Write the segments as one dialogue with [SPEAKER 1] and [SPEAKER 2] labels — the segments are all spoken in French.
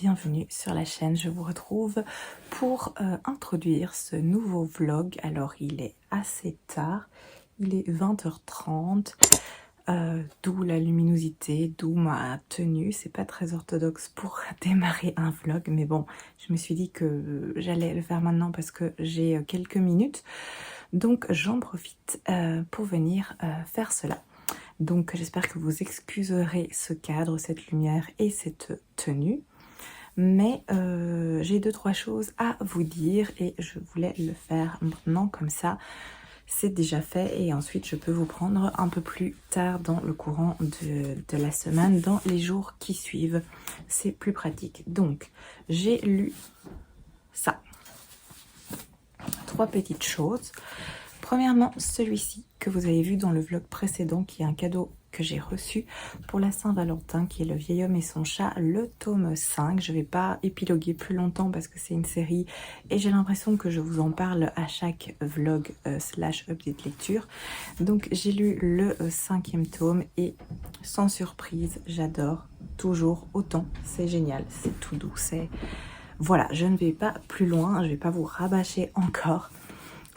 [SPEAKER 1] bienvenue sur la chaîne. Je vous retrouve pour introduire ce nouveau vlog. Alors il est assez tard, il est 20h30, d'où la luminosité, d'où ma tenue. C'est pas très orthodoxe pour démarrer un vlog, mais bon, je me suis dit que j'allais le faire maintenant parce que j'ai quelques minutes. Donc j'en profite pour venir faire cela. Donc j'espère que vous excuserez ce cadre, cette lumière et cette tenue. Mais j'ai 2-3 choses à vous dire et je voulais le faire maintenant comme ça. C'est déjà fait et ensuite je peux vous prendre un peu plus tard dans le courant de la semaine, dans les jours qui suivent. C'est plus pratique. Donc j'ai lu ça. 3 petites choses. Premièrement, celui-ci que vous avez vu dans le vlog précédent, qui est un cadeau que j'ai reçu pour la Saint-Valentin, qui est Le Vieil Homme et son Chat, le tome 5. Je ne vais pas épiloguer plus longtemps parce que c'est une série et j'ai l'impression que je vous en parle à chaque vlog slash update lecture. Donc j'ai lu le 5e tome et sans surprise, j'adore toujours autant. C'est génial, c'est tout doux, c'est... Voilà, je ne vais pas plus loin, je ne vais pas vous rabâcher encore.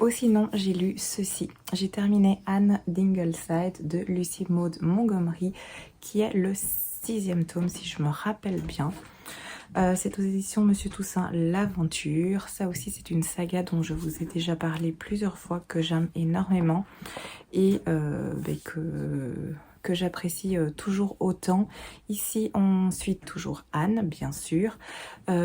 [SPEAKER 1] Oh, sinon, j'ai lu ceci. J'ai terminé Anne d'Ingleside de Lucy Maud Montgomery, qui est le 6e tome, si je me rappelle bien. C'est aux éditions Monsieur Toussaint L'Aventure. Ça aussi, c'est une saga dont je vous ai déjà parlé plusieurs fois, que j'aime énormément et que j'apprécie toujours autant. Ici, on suit toujours Anne, bien sûr,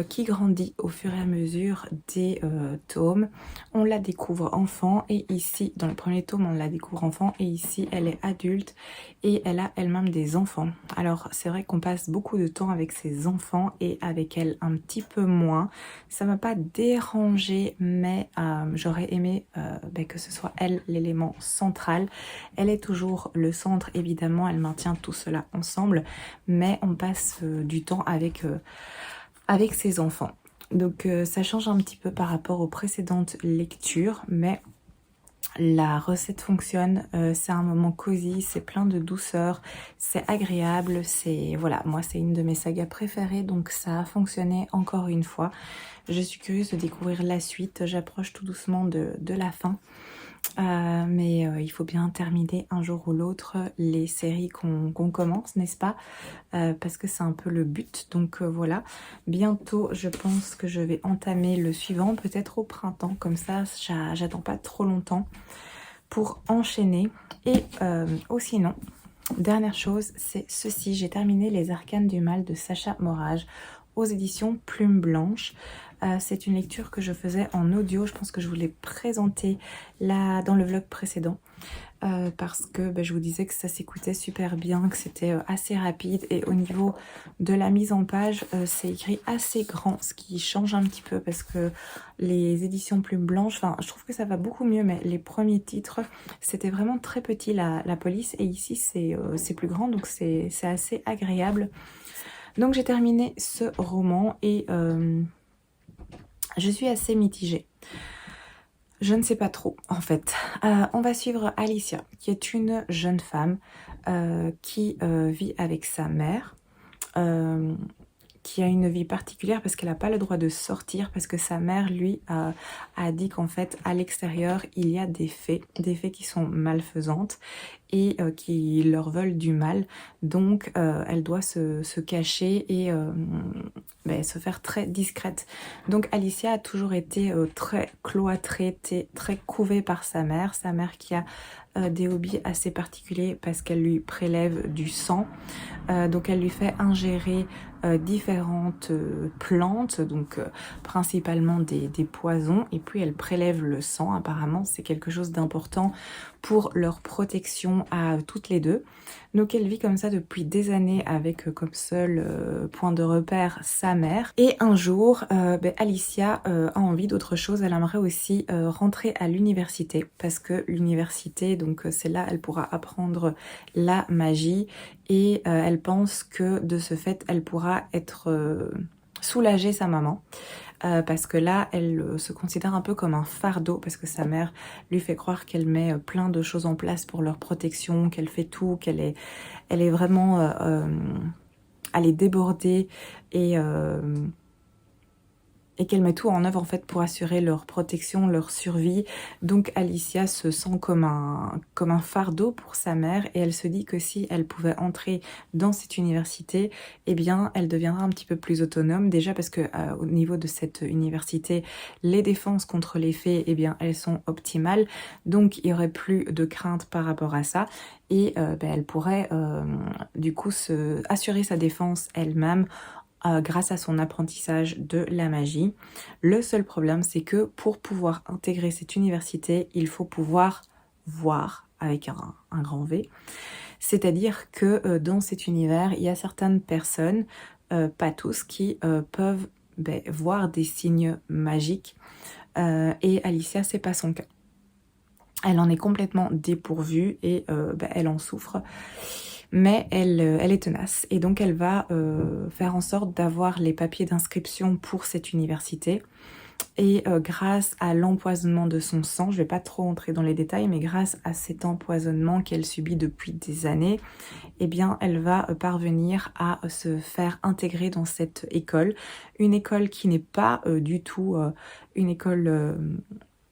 [SPEAKER 1] qui grandit au fur et à mesure des tomes. On la découvre enfant et ici, dans le premier tome, on la découvre enfant et ici, elle est adulte et elle a elle-même des enfants. Alors, c'est vrai qu'on passe beaucoup de temps avec ses enfants et avec elle un petit peu moins. Ça m'a pas dérangé, mais j'aurais aimé que ce soit elle l'élément central. Elle est toujours le centre, évidemment, elle maintient tout cela ensemble, mais on passe du temps avec ses enfants. Donc ça change un petit peu par rapport aux précédentes lectures, mais la recette fonctionne, c'est un moment cosy, c'est plein de douceur, c'est agréable, c'est... Voilà, moi c'est une de mes sagas préférées, donc ça a fonctionné encore une fois. Je suis curieuse de découvrir la suite, j'approche tout doucement de la fin. Mais il faut bien terminer un jour ou l'autre les séries qu'on commence, n'est-ce pas? Parce que c'est un peu le but. Donc voilà, bientôt je pense que je vais entamer le suivant, peut-être au printemps, comme ça j'attends pas trop longtemps pour enchaîner. Et sinon, dernière chose, c'est ceci, j'ai terminé Les Arcanes du Mal de Sacha Morage aux éditions Plume Blanche. C'est une lecture que je faisais en audio, je pense que je vous l'ai présentée là dans le vlog précédent. Parce que je vous disais que ça s'écoutait super bien, que c'était assez rapide et au niveau de la mise en page, c'est écrit assez grand, ce qui change un petit peu parce que les éditions Plume Blanche, enfin je trouve que ça va beaucoup mieux, mais les premiers titres, c'était vraiment très petit la police et ici c'est plus grand, donc c'est assez agréable. Donc j'ai terminé ce roman et je suis assez mitigée. Je ne sais pas trop en fait. On va suivre Alicia, qui est une jeune femme qui vit avec sa mère, qui a une vie particulière parce qu'elle n'a pas le droit de sortir parce que sa mère lui a dit qu'en fait à l'extérieur il y a des fées qui sont malfaisantes et qui leur veulent du mal, donc elle doit se cacher et se faire très discrète. Donc Alicia a toujours été très cloîtrée, très couvée par sa mère qui a des hobbies assez particuliers parce qu'elle lui prélève du sang, donc elle lui fait ingérer différentes plantes, donc principalement des poisons, et puis elle prélève le sang. Apparemment c'est quelque chose d'important pour leur protection à toutes les deux. Donc elle vit comme ça depuis des années avec comme seul point de repère sa mère. Et un jour, Alicia a envie d'autre chose. Elle aimerait aussi rentrer à l'université parce que l'université, donc c'est là elle pourra apprendre la magie et elle pense que de ce fait elle pourra être soulager sa maman. Parce que là, elle se considère un peu comme un fardeau parce que sa mère lui fait croire qu'elle met plein de choses en place pour leur protection, qu'elle fait tout, qu'elle est vraiment aller déborder et qu'elle met tout en œuvre en fait pour assurer leur protection, leur survie. Donc Alicia se sent comme un fardeau pour sa mère et elle se dit que si elle pouvait entrer dans cette université, eh bien elle deviendra un petit peu plus autonome. Déjà parce que au niveau de cette université, les défenses contre les fées, eh bien elles sont optimales. Donc il n'y aurait plus de crainte par rapport à ça. Et elle pourrait du coup assurer sa défense elle-même grâce à son apprentissage de la magie. Le seul problème, c'est que pour pouvoir intégrer cette université, il faut pouvoir voir avec un grand V. C'est-à-dire que dans cet univers, il y a certaines personnes, pas tous, qui peuvent voir des signes magiques. Et Alicia, c'est pas son cas. Elle en est complètement dépourvue et elle en souffre. Mais elle est tenace et donc elle va faire en sorte d'avoir les papiers d'inscription pour cette université. Et grâce à l'empoisonnement de son sang, je ne vais pas trop entrer dans les détails, mais grâce à cet empoisonnement qu'elle subit depuis des années, eh bien, elle va parvenir à se faire intégrer dans cette école. Une école qui n'est pas du tout une école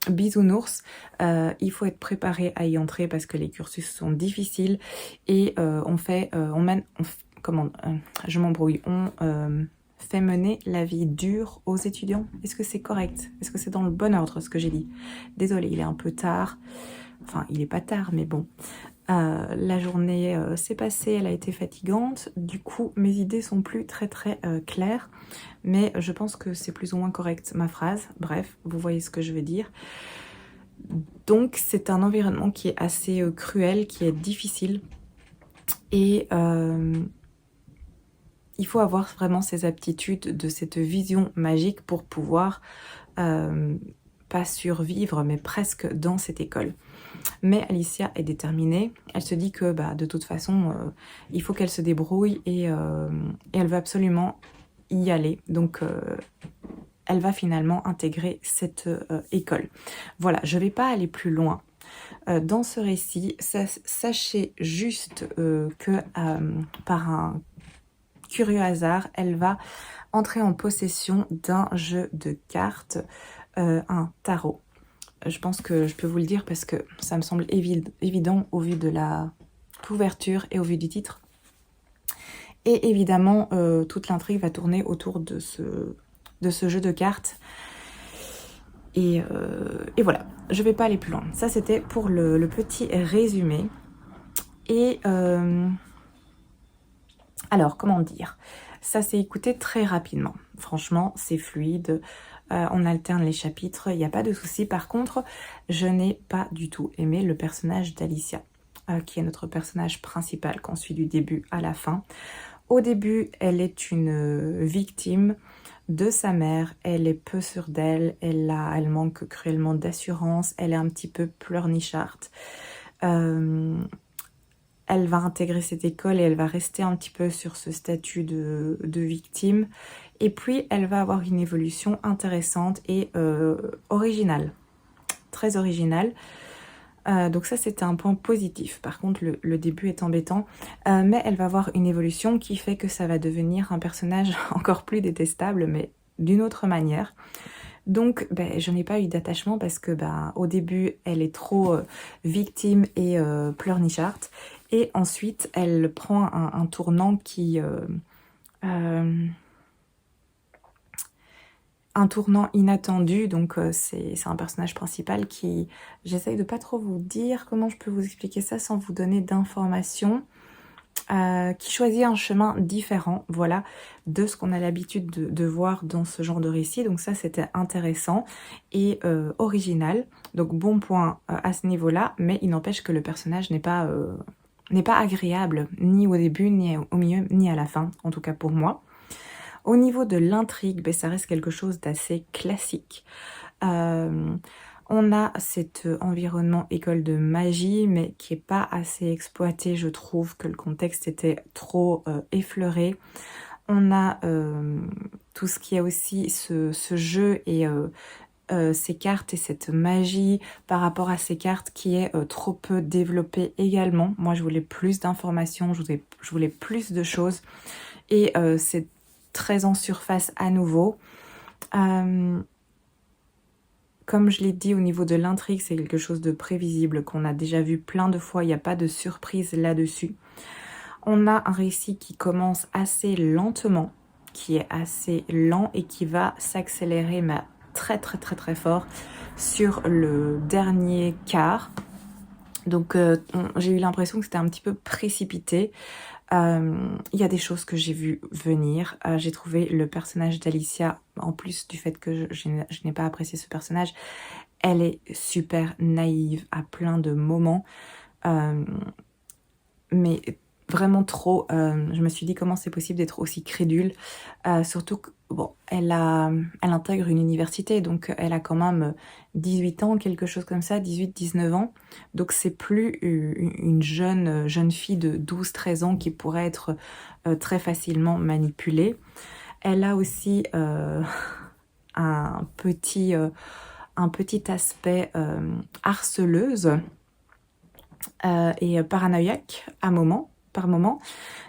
[SPEAKER 1] bisounours. Il faut être préparé à y entrer parce que les cursus sont difficiles et je m'embrouille, on fait mener la vie dure aux étudiants. Est-ce que c'est correct? Est-ce que c'est dans le bon ordre ce que j'ai dit? Désolée, il est un peu tard. Enfin, il est pas tard, mais bon. La journée s'est passée, elle a été fatigante. Du coup, mes idées sont plus très claires. Mais je pense que c'est plus ou moins correct ma phrase. Bref, vous voyez ce que je veux dire. Donc, c'est un environnement qui est assez cruel, qui est difficile. Et il faut avoir vraiment ces aptitudes de cette vision magique pour pouvoir pas survivre, mais presque dans cette école. Mais Alicia est déterminée. Elle se dit que de toute façon, il faut qu'elle se débrouille et elle veut absolument y aller. Donc, elle va finalement intégrer cette école. Voilà, je ne vais pas aller plus loin. Dans ce récit, sachez juste que par un curieux hasard, elle va entrer en possession d'un jeu de cartes, un tarot. Je pense que je peux vous le dire parce que ça me semble évident au vu de la couverture et au vu du titre. Et évidemment, toute l'intrigue va tourner autour de ce jeu de cartes. Et voilà, je vais pas aller plus loin. Ça, c'était pour le petit résumé. Et alors, comment dire? Ça s'est écouté très rapidement. Franchement, c'est fluide. On alterne les chapitres, il n'y a pas de souci. Par contre, je n'ai pas du tout aimé le personnage d'Alicia, qui est notre personnage principal qu'on suit du début à la fin. Au début, elle est une victime de sa mère, elle est peu sûre d'elle, elle manque cruellement d'assurance, elle est un petit peu pleurnicharde. Elle va intégrer cette école et elle va rester un petit peu sur ce statut de victime. Et puis, elle va avoir une évolution intéressante et originale. Très originale. Donc ça, c'était un point positif. Par contre, le début est embêtant. Mais elle va avoir une évolution qui fait que ça va devenir un personnage encore plus détestable, mais d'une autre manière. Donc, je n'ai pas eu d'attachement parce que au début, elle est trop victime et pleurnicharde. Et ensuite, elle prend un tournant qui... un tournant inattendu, donc c'est un personnage principal qui... J'essaye de pas trop vous dire comment je peux vous expliquer ça sans vous donner d'informations. Qui choisit un chemin différent, voilà, de ce qu'on a l'habitude de voir dans ce genre de récit. Donc ça, c'était intéressant et original. Donc bon point à ce niveau-là, mais il n'empêche que le personnage n'est pas agréable, ni au début, ni au milieu, ni à la fin, en tout cas pour moi. Au niveau de l'intrigue, ça reste quelque chose d'assez classique. On a cet environnement école de magie, mais qui n'est pas assez exploité. Je trouve que le contexte était trop effleuré. On a tout ce qui est aussi ce jeu et ces cartes et cette magie par rapport à ces cartes qui est trop peu développée également. Moi, je voulais plus d'informations, je voulais plus de choses. et c'est très en surface à nouveau. Comme je l'ai dit, au niveau de l'intrigue, c'est quelque chose de prévisible qu'on a déjà vu plein de fois, il n'y a pas de surprise là-dessus. On a un récit qui commence assez lentement, qui est assez lent et qui va s'accélérer mais très très très très fort sur le dernier quart. Donc j'ai eu l'impression que c'était un petit peu précipité. Il y a des choses que j'ai vues venir. J'ai trouvé le personnage d'Alicia, en plus du fait que je n'ai pas apprécié ce personnage, elle est super naïve à plein de moments. Mais vraiment trop. Je me suis dit comment c'est possible d'être aussi crédule. Surtout que, bon, elle intègre une université, donc elle a quand même 18 ans, quelque chose comme ça, 18-19 ans. Donc c'est plus une jeune fille de 12-13 ans qui pourrait être très facilement manipulée. Elle a aussi un petit aspect harceleuse et paranoïaque par moment.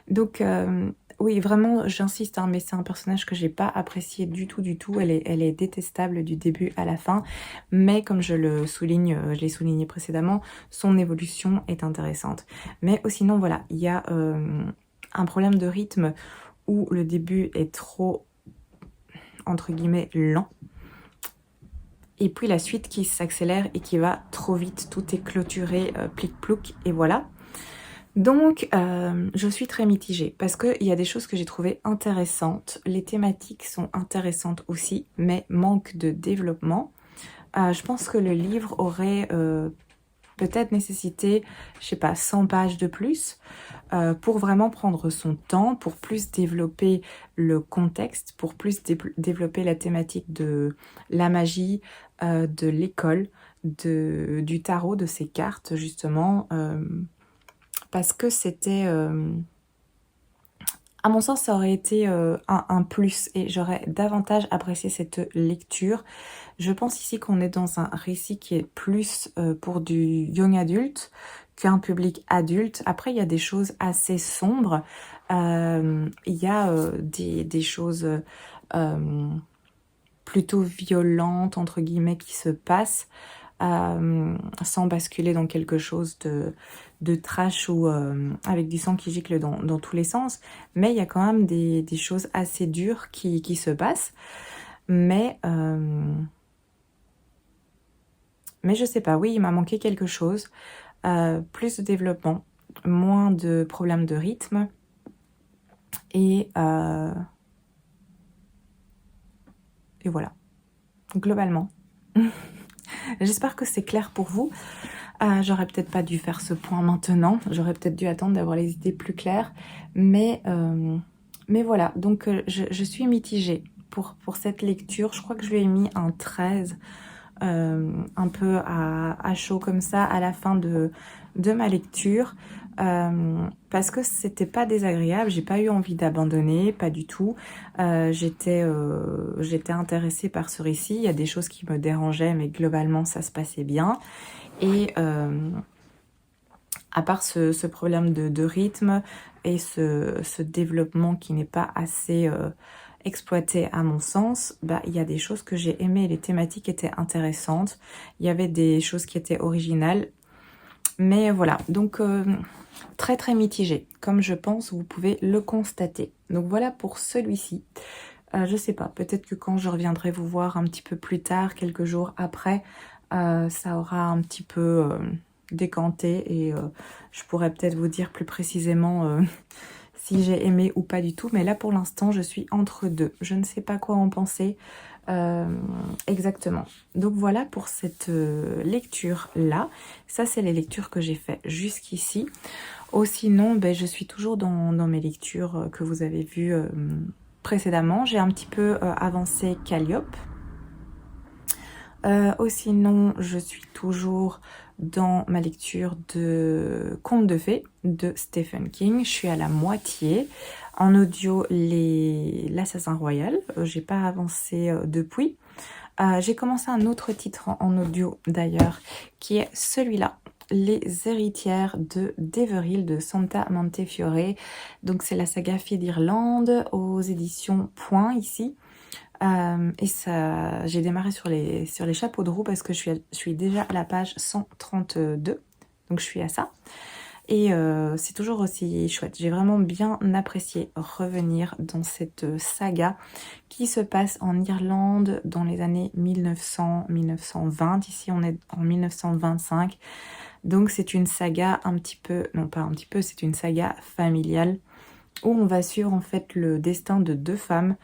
[SPEAKER 1] Donc oui, vraiment, j'insiste, hein, mais c'est un personnage que j'ai pas apprécié du tout. Elle est détestable du début à la fin. Mais comme je l'ai souligné précédemment, son évolution est intéressante. Mais sinon, voilà, il y a un problème de rythme où le début est trop, entre guillemets, lent. Et puis la suite qui s'accélère et qui va trop vite. Tout est clôturé, plic-plouc, et voilà. Donc, je suis très mitigée parce qu'il y a des choses que j'ai trouvées intéressantes. Les thématiques sont intéressantes aussi, mais manque de développement. Je pense que le livre aurait peut-être nécessité, je sais pas, 100 pages de plus pour vraiment prendre son temps, pour plus développer le contexte, pour plus développer la thématique de la magie, de l'école, du tarot, de ces cartes justement. Parce que c'était, à mon sens, ça aurait été un plus et j'aurais davantage apprécié cette lecture. Je pense ici qu'on est dans un récit qui est plus pour du young adulte qu'un public adulte. Après, il y a des choses assez sombres. Il y a des choses plutôt violentes, entre guillemets, qui se passent. Sans basculer dans quelque chose de trash ou avec du sang qui gicle dans tous les sens. Mais il y a quand même des choses assez dures qui se passent. Mais je sais pas, oui, il m'a manqué quelque chose. Plus de développement, moins de problèmes de rythme. Et voilà, globalement. J'espère que c'est clair pour vous. J'aurais peut-être pas dû faire ce point maintenant. J'aurais peut-être dû attendre d'avoir les idées plus claires. Mais voilà, donc je suis mitigée pour cette lecture. Je crois que je lui ai mis un 13, un peu à chaud comme ça, à la fin de ma lecture. Parce que c'était pas désagréable, j'ai pas eu envie d'abandonner, pas du tout. J'étais intéressée par ce récit. Il y a des choses qui me dérangeaient, mais globalement ça se passait bien. Et à part ce problème de rythme et ce développement qui n'est pas assez exploité à mon sens, bah, il y a des choses que j'ai aimées. Les thématiques étaient intéressantes. Il y avait des choses qui étaient originales. Mais voilà, donc très très mitigé, comme je pense vous pouvez le constater. Donc voilà pour celui-ci. Je sais pas, peut-être que quand je reviendrai vous voir un petit peu plus tard, quelques jours après, ça aura un petit peu décanté et je pourrais peut-être vous dire plus précisément si j'ai aimé ou pas du tout. Mais là pour l'instant je suis entre deux. Je ne sais pas quoi en penser exactement. Donc voilà pour cette lecture là. Ça c'est les lectures que j'ai fait jusqu'ici. Sinon ben, je suis toujours dans mes lectures que vous avez vues précédemment. J'ai un petit peu avancé Calliope. Sinon, je suis toujours dans ma lecture de Contes de fées de Stephen King. Je suis à la moitié. En audio, l'Assassin Royal. J'ai pas avancé depuis. J'ai commencé un autre titre en audio d'ailleurs, qui est celui-là. Les héritières de Deveril de Santa Montefiore. Donc c'est la saga Fée d'Irlande aux éditions Point ici. Et ça, j'ai démarré sur les chapeaux de roue parce que je suis déjà à la page 132. Donc je suis à ça. Et c'est toujours aussi chouette. J'ai vraiment bien apprécié revenir dans cette saga qui se passe en Irlande dans les années 1900-1920. Ici, on est en 1925. Donc c'est une saga un petit peu, non pas un petit peu, c'est une saga familiale où on va suivre en fait le destin de deux femmes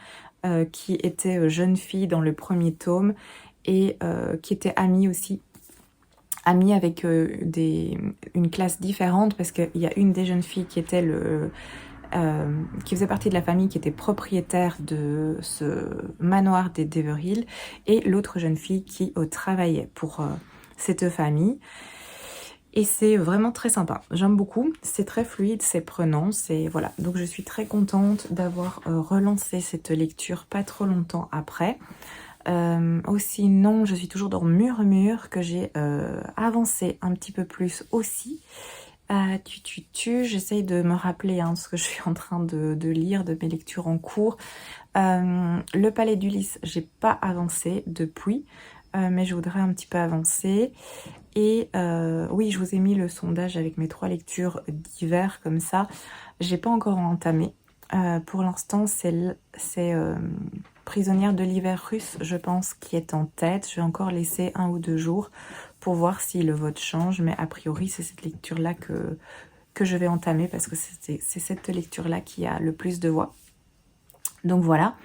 [SPEAKER 1] qui étaient jeunes filles dans le premier tome et qui étaient amies aussi. Amies avec une classe différente parce qu'il y a une des jeunes filles qui était qui faisait partie de la famille qui était propriétaire de ce manoir des Deveril et l'autre jeune fille qui travaillait pour cette famille. Et c'est vraiment très sympa, j'aime beaucoup, c'est très fluide, c'est prenant, c'est voilà. Donc je suis très contente d'avoir relancé cette lecture pas trop longtemps après. Aussi non, je suis toujours dans Murmure que j'ai avancé un petit peu plus aussi. J'essaye de me rappeler ce que je suis en train de lire, de mes lectures en cours. Le Palais d'Ulysse, j'ai pas avancé depuis, mais je voudrais un petit peu avancer. Et oui, je vous ai mis le sondage avec mes 3 lectures d'hiver comme ça. J'ai pas encore entamé. Pour l'instant, c'est Prisonnière de l'hiver russe, je pense, qui est en tête. Je vais encore laisser 1 ou 2 jours pour voir si le vote change. Mais a priori, c'est cette lecture-là que je vais entamer parce que c'est cette lecture-là qui a le plus de voix. Donc voilà.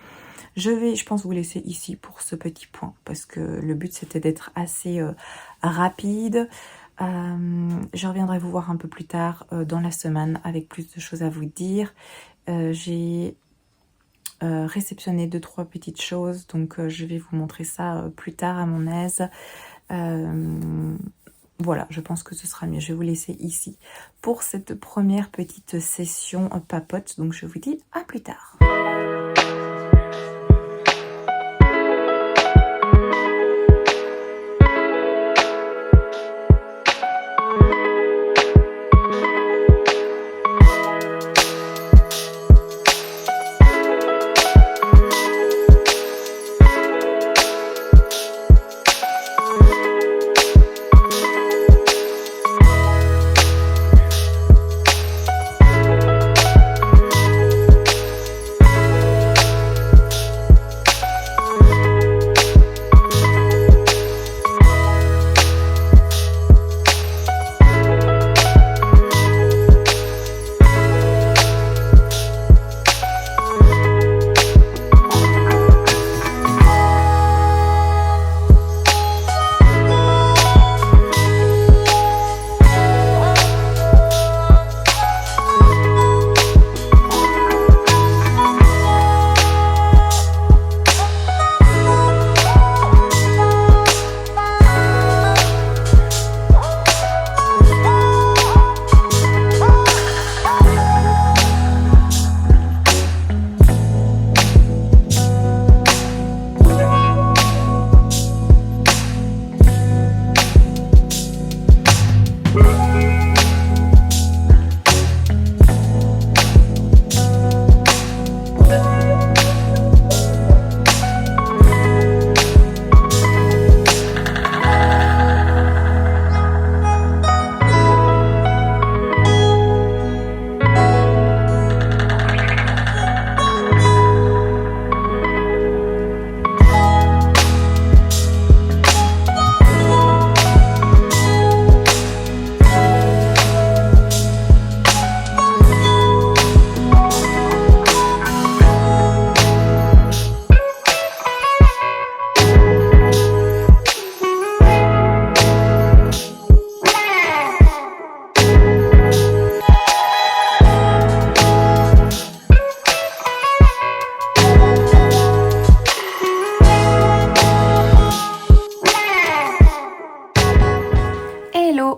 [SPEAKER 1] Je vais, je pense, vous laisser ici pour ce petit point parce que le but c'était d'être assez rapide. Je reviendrai vous voir un peu plus tard dans la semaine avec plus de choses à vous dire. J'ai réceptionné 2-3 petites choses, donc je vais vous montrer ça plus tard à mon aise. Voilà, je pense que ce sera mieux. Je vais vous laisser ici pour cette première petite session papote. Donc je vous dis à plus tard.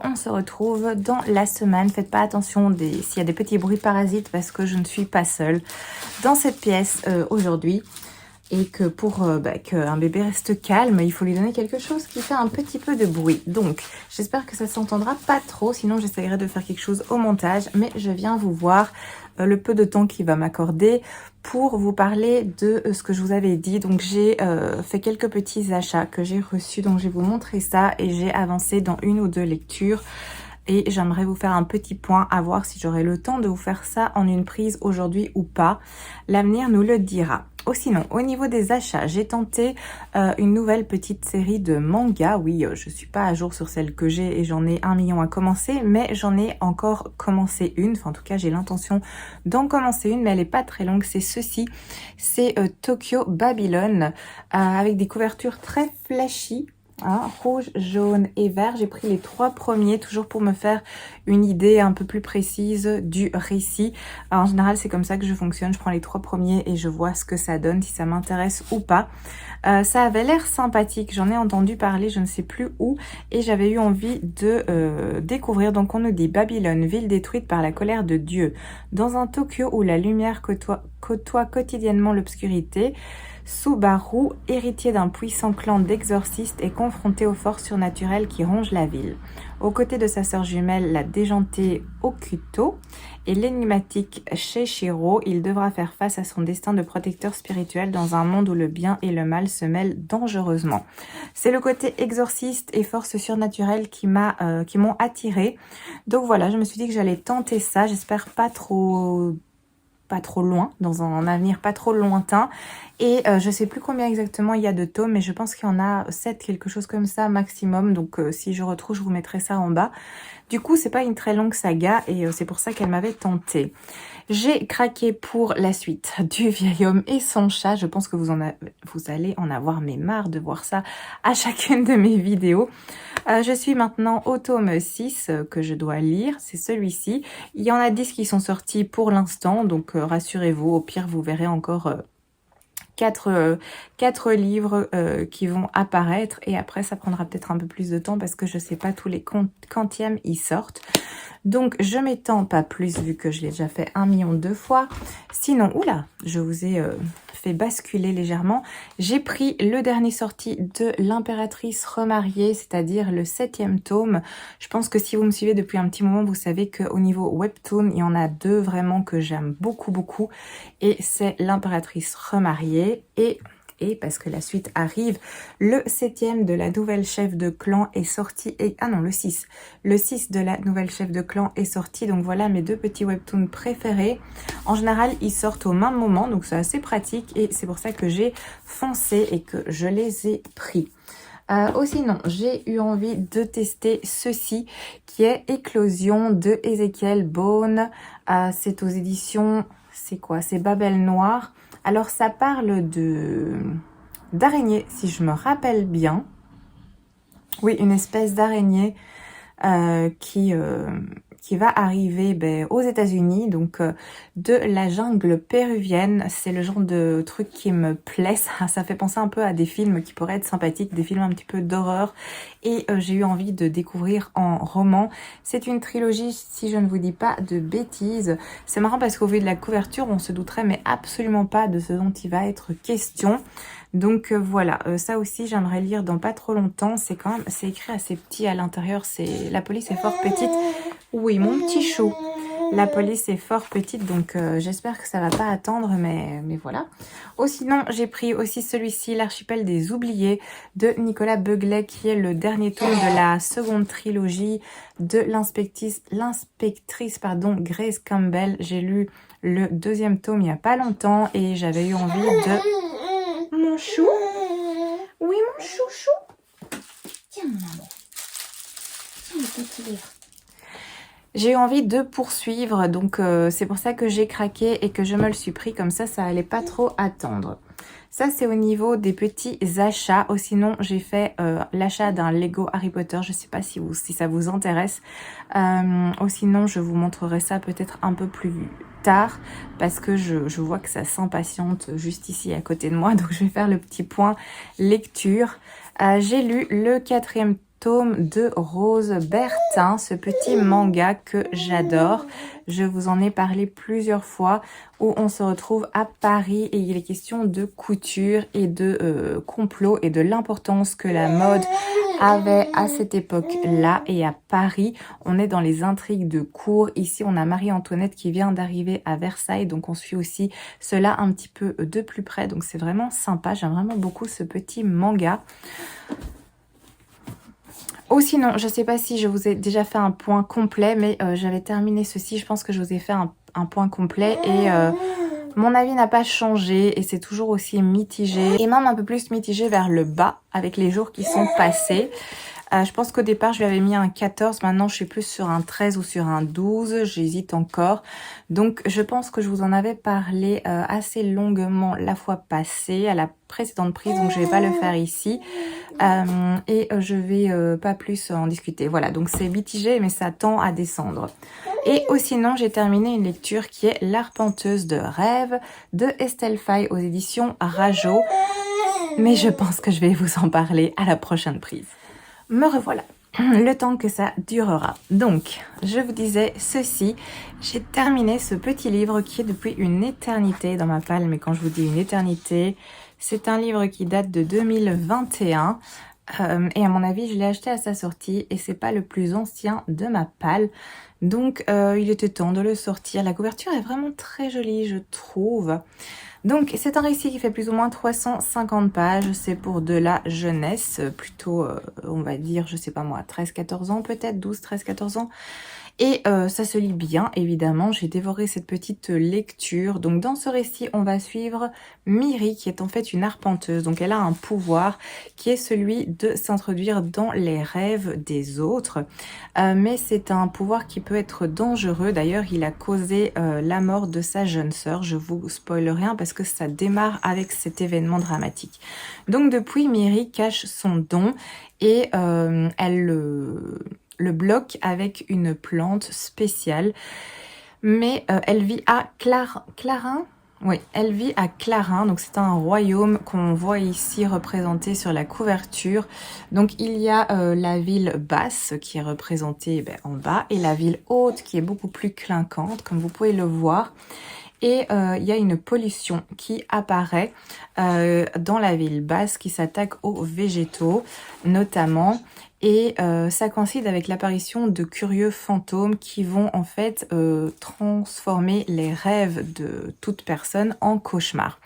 [SPEAKER 1] On se retrouve dans la semaine. Faites pas attention s'il y a des petits bruits parasites parce que je ne suis pas seule dans cette pièce aujourd'hui. et que pour qu'un bébé reste calme, il faut lui donner quelque chose qui fait un petit peu de bruit. Donc, j'espère que ça s'entendra pas trop, sinon j'essaierai de faire quelque chose au montage. Mais je viens vous voir le peu de temps qu'il va m'accorder pour vous parler de ce que je vous avais dit. Donc, j'ai fait quelques petits achats que j'ai reçus, donc je vais vous montrer ça et j'ai avancé dans une ou deux lectures. Et j'aimerais vous faire un petit point à voir si j'aurai le temps de vous faire ça en une prise aujourd'hui ou pas. L'avenir nous le dira. Oh, sinon, au niveau des achats, j'ai tenté une nouvelle petite série de mangas. Oui, je suis pas à jour sur celle que j'ai et j'en ai 1 million à commencer, mais j'en ai encore commencé une. Enfin, en tout cas, j'ai l'intention d'en commencer une, mais elle est pas très longue. C'est ceci, c'est Tokyo Babylon, avec des couvertures très flashy. Hein, rouge, jaune et vert. J'ai pris les 3 premiers, toujours pour me faire une idée un peu plus précise du récit. Alors, en général, c'est comme ça que je fonctionne. Je prends les 3 premiers et je vois ce que ça donne, si ça m'intéresse ou pas. Ça avait l'air sympathique. J'en ai entendu parler, je ne sais plus où, et j'avais eu envie de découvrir. Donc, on nous dit Babylone, ville détruite par la colère de Dieu. Dans un Tokyo où la lumière côtoie quotidiennement l'obscurité, Subaru, héritier d'un puissant clan d'exorcistes, est confronté aux forces surnaturelles qui rongent la ville. Aux côtés de sa sœur jumelle, la déjantée Okuto, et l'énigmatique Sheishiro, il devra faire face à son destin de protecteur spirituel dans un monde où le bien et le mal se mêlent dangereusement. C'est le côté exorciste et forces surnaturelles qui m'ont attirée. Donc voilà, je me suis dit que j'allais tenter ça. J'espère pas trop loin, dans un avenir pas trop lointain. Et je sais plus combien exactement il y a de tomes, mais je pense qu'il y en a 7, quelque chose comme ça maximum. Donc si je retrouve, je vous mettrai ça en bas. Du coup, c'est pas une très longue saga et c'est pour ça qu'elle m'avait tentée. J'ai craqué pour la suite du Vieil Homme et son chat. Je pense que vous allez en avoir marre de voir ça à chacune de mes vidéos. Je suis maintenant au tome 6 que je dois lire, c'est celui-ci. Il y en a 10 qui sont sortis pour l'instant, donc rassurez-vous, au pire vous verrez encore 4 livres qui vont apparaître et après ça prendra peut-être un peu plus de temps parce que je sais pas tous les quantièmes ils sortent. Donc je m'étends pas plus vu que je l'ai déjà fait 1 million de fois. Sinon, oula, je vous ai fait basculer légèrement. J'ai pris le dernier sorti de l'impératrice remariée, c'est-à-dire le 7e tome. Je pense que si vous me suivez depuis un petit moment, vous savez qu'au niveau webtoon, il y en a 2 vraiment que j'aime beaucoup, beaucoup. Et c'est l'impératrice remariée et parce que la suite arrive, le 7e de la nouvelle chef de clan est sorti. Et, ah non, le 6. Le 6 de la nouvelle chef de clan est sorti. Donc voilà mes 2 petits webtoons préférés. En général, ils sortent au même moment. Donc c'est assez pratique. Et c'est pour ça que j'ai foncé et que je les ai pris. Sinon, j'ai eu envie de tester ceci qui est Éclosion de Ezekiel Bone. C'est aux éditions... C'est quoi? C'est Babel Noir. Alors, ça parle d'araignée, si je me rappelle bien. Oui, une espèce d'araignée qui va arriver aux États-Unis, donc de la jungle péruvienne. C'est le genre de truc qui me plaît. Ça fait penser un peu à des films qui pourraient être sympathiques, des films un petit peu d'horreur. Et j'ai eu envie de découvrir en roman. C'est une trilogie, si je ne vous dis pas de bêtises. C'est marrant parce qu'au vu de la couverture, on se douterait mais absolument pas de ce dont il va être question. Donc voilà, ça aussi j'aimerais lire dans pas trop longtemps. C'est écrit assez petit à l'intérieur. La police est fort petite. Oui, mon petit chou. La police est fort petite, donc j'espère que ça va pas attendre, mais voilà. Sinon, j'ai pris aussi celui-ci, L'archipel des oubliés, de Nicolas Beuglet, qui est le dernier tome de la seconde trilogie de l'inspectrice Grace Campbell. J'ai lu le 2e tome il y a pas longtemps et j'avais eu envie de... Mon chou? Oui, mon chouchou. Tiens, mon amour. Tiens, le petit livre. J'ai eu envie de poursuivre, donc c'est pour ça que j'ai craqué et que je me le suis pris. Comme ça allait pas trop attendre. Ça, c'est au niveau des petits achats. Sinon, j'ai fait l'achat d'un Lego Harry Potter. Je sais pas si ça vous intéresse. Sinon, je vous montrerai ça peut-être un peu plus tard parce que je vois que ça s'impatiente juste ici à côté de moi. Donc, je vais faire le petit point lecture. J'ai lu le 4e tome de Rose Bertin, ce petit manga que j'adore. Je vous en ai parlé plusieurs fois, où on se retrouve à Paris et il est question de couture et de complot et de l'importance que la mode avait à cette époque-là. Et à Paris, on est dans les intrigues de cour. Ici, on a Marie-Antoinette qui vient d'arriver à Versailles, donc on suit aussi cela un petit peu de plus près. Donc c'est vraiment sympa, j'aime vraiment beaucoup ce petit manga. Ou sinon, je ne sais pas si je vous ai déjà fait un point complet, mais j'avais terminé ceci. Je pense que je vous ai fait un point complet et mon avis n'a pas changé et c'est toujours aussi mitigé. Et même un peu plus mitigé vers le bas avec les jours qui sont passés. Je pense qu'au départ, je lui avais mis un 14. Maintenant, je suis plus sur un 13 ou sur un 12. J'hésite encore. Donc, je pense que je vous en avais parlé assez longuement la fois passée, à la précédente prise. Donc, je vais pas le faire ici. Je vais pas plus en discuter. Voilà, donc c'est mitigé, mais ça tend à descendre. Et sinon, j'ai terminé une lecture qui est L'Arpenteuse de rêve de Estelle Faye aux éditions Rajo. Mais je pense que je vais vous en parler à la prochaine prise. Me revoilà, le temps que ça durera. Donc, je vous disais ceci, j'ai terminé ce petit livre qui est depuis une éternité dans ma palle, mais quand je vous dis une éternité, c'est un livre qui date de 2021, et à mon avis, je l'ai acheté à sa sortie, et c'est pas le plus ancien de ma palle, donc il était temps de le sortir. La couverture est vraiment très jolie, je trouve. Donc, c'est un récit qui fait plus ou moins 350 pages. C'est pour de la jeunesse, plutôt, on va dire, je sais pas moi, 13-14 ans peut-être, 12-13-14 ans. Et ça se lit bien, évidemment. J'ai dévoré cette petite lecture. Donc, dans ce récit, on va suivre Miri, qui est en fait une arpenteuse. Donc, elle a un pouvoir qui est celui de s'introduire dans les rêves des autres. Mais c'est un pouvoir qui peut être dangereux. D'ailleurs, il a causé la mort de sa jeune sœur. Je vous spoile rien parce que ça démarre avec cet événement dramatique. Donc, depuis, Miri cache son don et elle le bloque avec une plante spéciale. Mais elle vit à Clarin. Oui, elle vit à Clarin, donc c'est un royaume qu'on voit ici représenté sur la couverture. Donc il y a la ville basse qui est représentée en bas et la ville haute qui est beaucoup plus clinquante, comme vous pouvez le voir. Et il y a une pollution qui apparaît dans la ville basse qui s'attaque aux végétaux notamment. Et ça coïncide avec l'apparition de curieux fantômes qui vont en fait transformer les rêves de toute personne en cauchemars.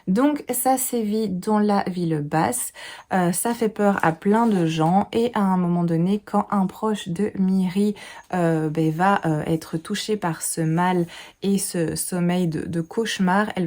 [SPEAKER 1] Donc ça sévit dans la ville basse, ça fait peur à plein de gens et à un moment donné quand un proche de Miri va être touché par ce mal et ce sommeil de cauchemar, elle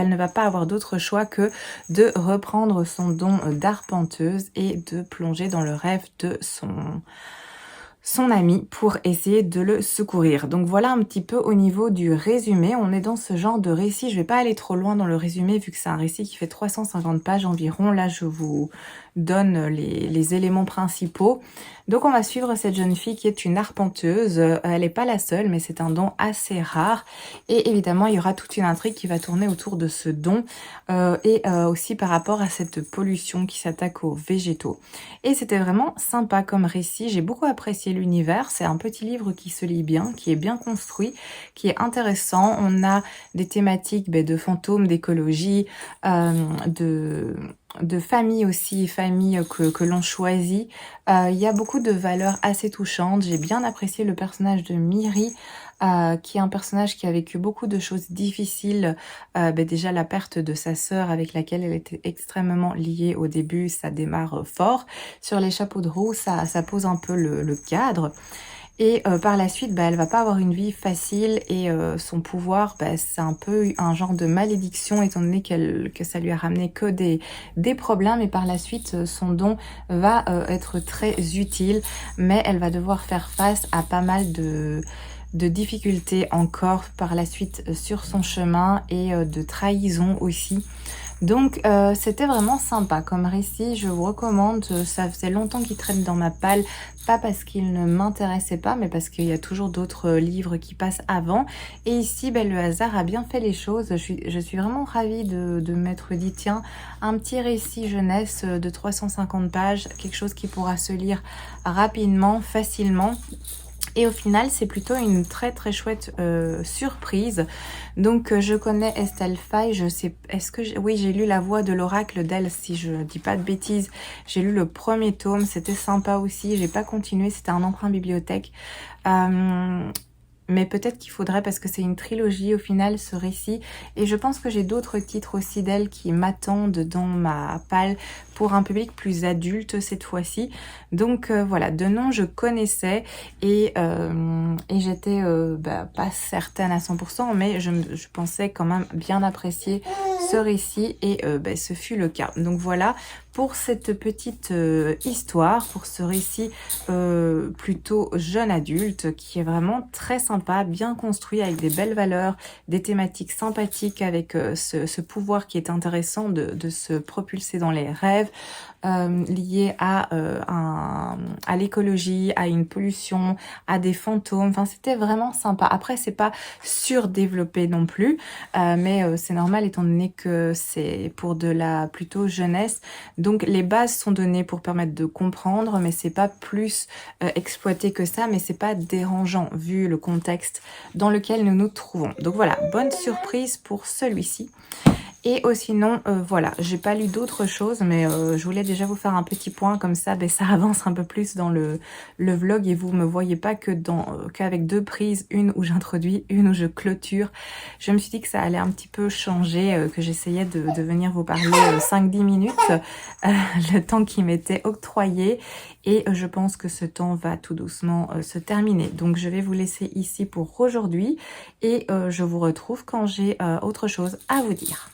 [SPEAKER 1] ne va pas avoir d'autre choix que de reprendre son don d'arpenteuse et de plonger dans le rêve de son ami pour essayer de le secourir. Donc voilà un petit peu au niveau du résumé. On est dans ce genre de récit. Je vais pas aller trop loin dans le résumé vu que c'est un récit qui fait 350 pages environ. Là, je vous donne les éléments principaux. Donc on va suivre cette jeune fille qui est une arpenteuse. Elle n'est pas la seule, mais c'est un don assez rare. Et évidemment, il y aura toute une intrigue qui va tourner autour de ce don et aussi par rapport à cette pollution qui s'attaque aux végétaux. Et c'était vraiment sympa comme récit. J'ai beaucoup apprécié l'univers. C'est un petit livre qui se lit bien, qui est bien construit, qui est intéressant. On a des thématiques de fantômes, d'écologie, de famille aussi, famille que l'on choisit. Il y a beaucoup de valeurs assez touchantes. J'ai bien apprécié le personnage de Miri, qui est un personnage qui a vécu beaucoup de choses difficiles. Déjà la perte de sa sœur avec laquelle elle était extrêmement liée au début, ça démarre fort. Sur les chapeaux de roue, ça pose un peu le cadre. Et par la suite, elle va pas avoir une vie facile et son pouvoir, c'est un peu un genre de malédiction étant donné que ça lui a ramené que des problèmes. Et par la suite, son don va être très utile, mais elle va devoir faire face à pas mal de difficultés encore par la suite sur son chemin et de trahison aussi. Donc c'était vraiment sympa comme récit, je vous recommande. Ça faisait longtemps qu'il traîne dans ma palle, pas parce qu'il ne m'intéressait pas, mais parce qu'il y a toujours d'autres livres qui passent avant. Et ici, ben, le hasard a bien fait les choses. Je suis vraiment ravie de m'être dit, tiens, un petit récit jeunesse de 350 pages, quelque chose qui pourra se lire rapidement, facilement. Et au final, c'est plutôt une très très chouette surprise. Donc je connais Estelle Faye, je sais, oui, j'ai lu La Voix de l'oracle d'elle, si je dis pas de bêtises. J'ai lu le premier tome, c'était sympa aussi, j'ai pas continué, c'était un emprunt bibliothèque. Mais peut-être qu'il faudrait, parce que c'est une trilogie au final, ce récit. Et je pense que j'ai d'autres titres aussi d'elle qui m'attendent dans ma palle pour un public plus adulte cette fois-ci. Donc voilà, de nom je connaissais et j'étais pas certaine à 100%, mais je pensais quand même bien apprécier ce récit et ce fut le cas. Donc voilà pour cette petite histoire, pour ce récit plutôt jeune adulte qui est vraiment très sympa, bien construit avec des belles valeurs, des thématiques sympathiques avec ce pouvoir qui est intéressant de se propulser dans les rêves, liés à l'écologie, à une pollution, à des fantômes. Enfin, c'était vraiment sympa. Après, c'est pas surdéveloppé non plus, mais c'est normal étant donné que c'est pour de la plutôt jeunesse. Donc, les bases sont données pour permettre de comprendre, mais c'est pas plus exploité que ça, mais c'est pas dérangeant vu le contexte dans lequel nous nous trouvons. Donc voilà, bonne surprise pour celui-ci. Et sinon, voilà, j'ai pas lu d'autres choses, mais je voulais déjà vous faire un petit point, comme ça, ben, ça avance un peu plus dans le vlog et vous me voyez pas que qu'avec deux prises, une où j'introduis, une où je clôture. Je me suis dit que ça allait un petit peu changer, que j'essayais de venir vous parler 5-10 minutes, le temps qui m'était octroyé. Et je pense que ce temps va tout doucement se terminer. Donc je vais vous laisser ici pour aujourd'hui et je vous retrouve quand j'ai autre chose à vous dire.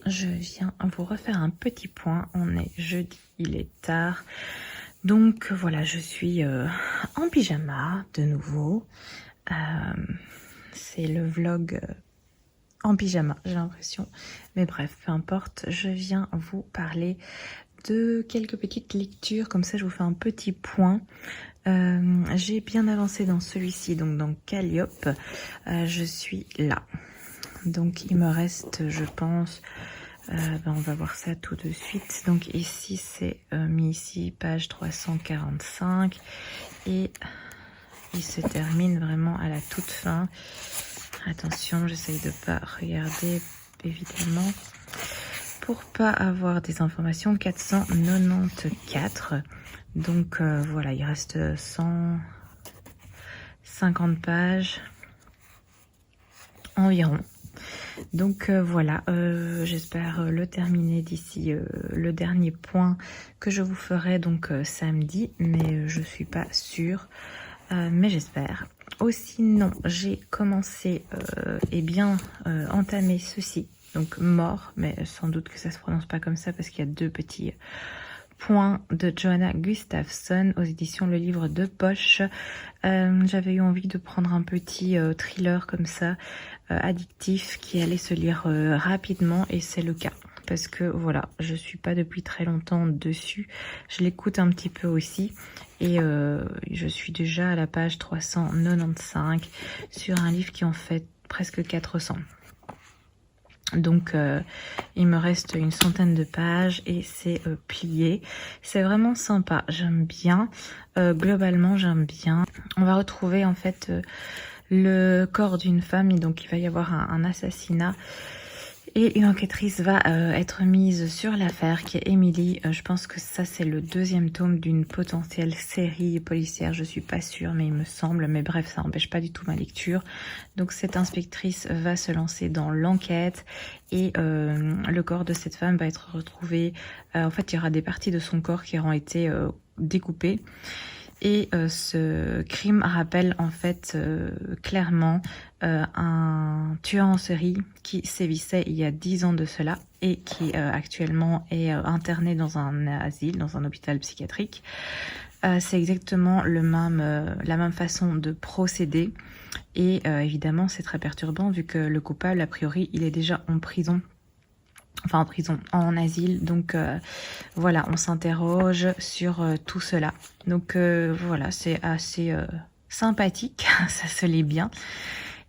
[SPEAKER 1] Je viens vous refaire un petit point. On est jeudi, il est tard. Donc voilà, je suis en pyjama de nouveau. C'est le vlog en pyjama, j'ai l'impression. Mais bref, peu importe. Je viens vous parler de quelques petites lectures. Comme ça, je vous fais un petit point. J'ai bien avancé dans celui-ci, donc dans Calliope. Je suis là. Donc il me reste, je pense, On va voir ça tout de suite. Donc ici, c'est mis ici, page 345. Et il se termine vraiment à la toute fin. Attention, j'essaye de pas regarder, évidemment, pour pas avoir des informations. 494. Donc voilà, il reste 150 pages environ. Donc voilà, j'espère le terminer d'ici le dernier point que je vous ferai donc samedi, mais je suis pas sûre, mais j'espère. Aussi non, j'ai commencé et bien entamé ceci, donc mort, mais sans doute que ça se prononce pas comme ça parce qu'il y a deux petits points de Johanna Gustafsson aux éditions Le Livre de Poche. J'avais eu envie de prendre un petit thriller comme ça, addictif, qui allait se lire rapidement, et c'est le cas. Parce que voilà, je suis pas depuis très longtemps dessus. Je l'écoute un petit peu aussi. Et je suis déjà à la page 395 sur un livre qui en fait presque 400. Donc il me reste une centaine de pages et c'est plié. C'est vraiment sympa, j'aime bien. Globalement, j'aime bien. On va retrouver en fait le corps d'une femme, et donc il va y avoir un assassinat. Et une enquêtrice va être mise sur l'affaire, qui est Emily. Je pense que ça, c'est le deuxième tome d'une potentielle série policière. Je suis pas sûre, mais il me semble. Mais bref, ça n'empêche pas du tout ma lecture. Donc cette inspectrice va se lancer dans l'enquête. Et le corps de cette femme va être retrouvé. En fait, il y aura des parties de son corps qui auront été découpées. Et ce crime rappelle en fait clairement un tueur en série qui sévissait il y a 10 ans de cela et qui actuellement est interné dans un asile, dans un hôpital psychiatrique. C'est exactement la même façon de procéder, et évidemment c'est très perturbant vu que le coupable a priori il est déjà en prison. Enfin en prison, en asile, donc voilà, on s'interroge sur tout cela. Donc voilà, c'est assez sympathique, ça se lit bien.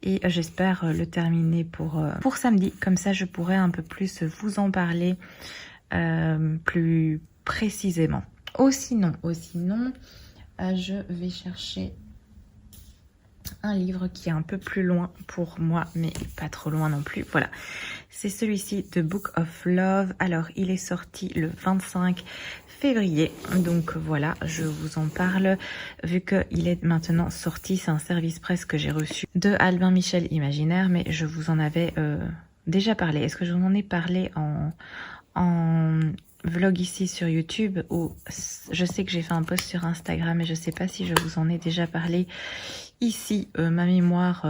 [SPEAKER 1] Et j'espère le terminer pour samedi, comme ça je pourrai un peu plus vous en parler plus précisément. Sinon, je vais chercher un livre qui est un peu plus loin pour moi, mais pas trop loin non plus. Voilà, c'est celui-ci, The Book of Love. Alors, il est sorti le 25 février. Donc voilà, je vous en parle. Vu qu'il est maintenant sorti, c'est un service presse que j'ai reçu de Albin Michel Imaginaire, mais je vous en avais déjà parlé. Est-ce que je vous en ai parlé en vlog ici sur YouTube, ou je sais que j'ai fait un post sur Instagram, mais je sais pas si je vous en ai déjà parlé ici, ma mémoire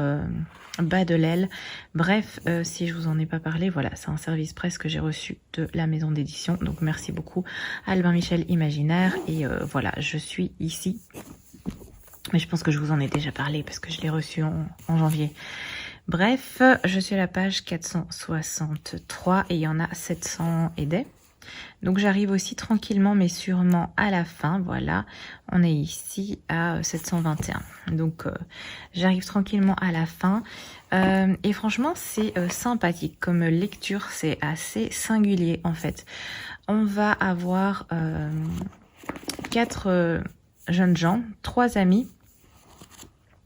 [SPEAKER 1] bat de l'aile. Bref, si je vous en ai pas parlé, voilà, c'est un service presse que j'ai reçu de la maison d'édition, donc merci beaucoup Albin Michel Imaginaire. Et voilà, je suis ici, mais je pense que je vous en ai déjà parlé parce que je l'ai reçu en janvier. Bref, je suis à la page 463 et il y en a 700 et des. Donc j'arrive aussi tranquillement mais sûrement à la fin. Voilà, on est ici à 721. Donc j'arrive tranquillement à la fin. Et franchement, c'est sympathique comme lecture. C'est assez singulier en fait. On va avoir 4 jeunes gens, 3 amis.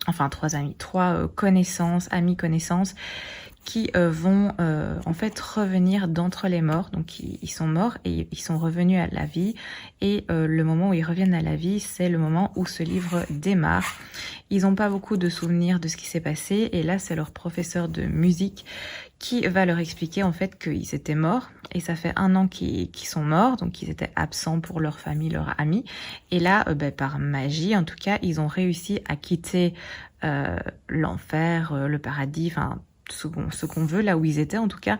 [SPEAKER 1] Enfin 3 amis, 3 connaissances, amis connaissances, qui vont en fait revenir d'entre les morts. Donc ils sont morts et ils sont revenus à la vie. Et le moment où ils reviennent à la vie, c'est le moment où ce livre démarre. Ils n'ont pas beaucoup de souvenirs de ce qui s'est passé. Et là, c'est leur professeur de musique qui va leur expliquer en fait qu'ils étaient morts. Et ça fait 1 an qu'ils sont morts, donc ils étaient absents pour leur famille, leurs amis. Et là, par magie, en tout cas, ils ont réussi à quitter l'enfer, le paradis, enfin ce qu'on veut, là où ils étaient en tout cas,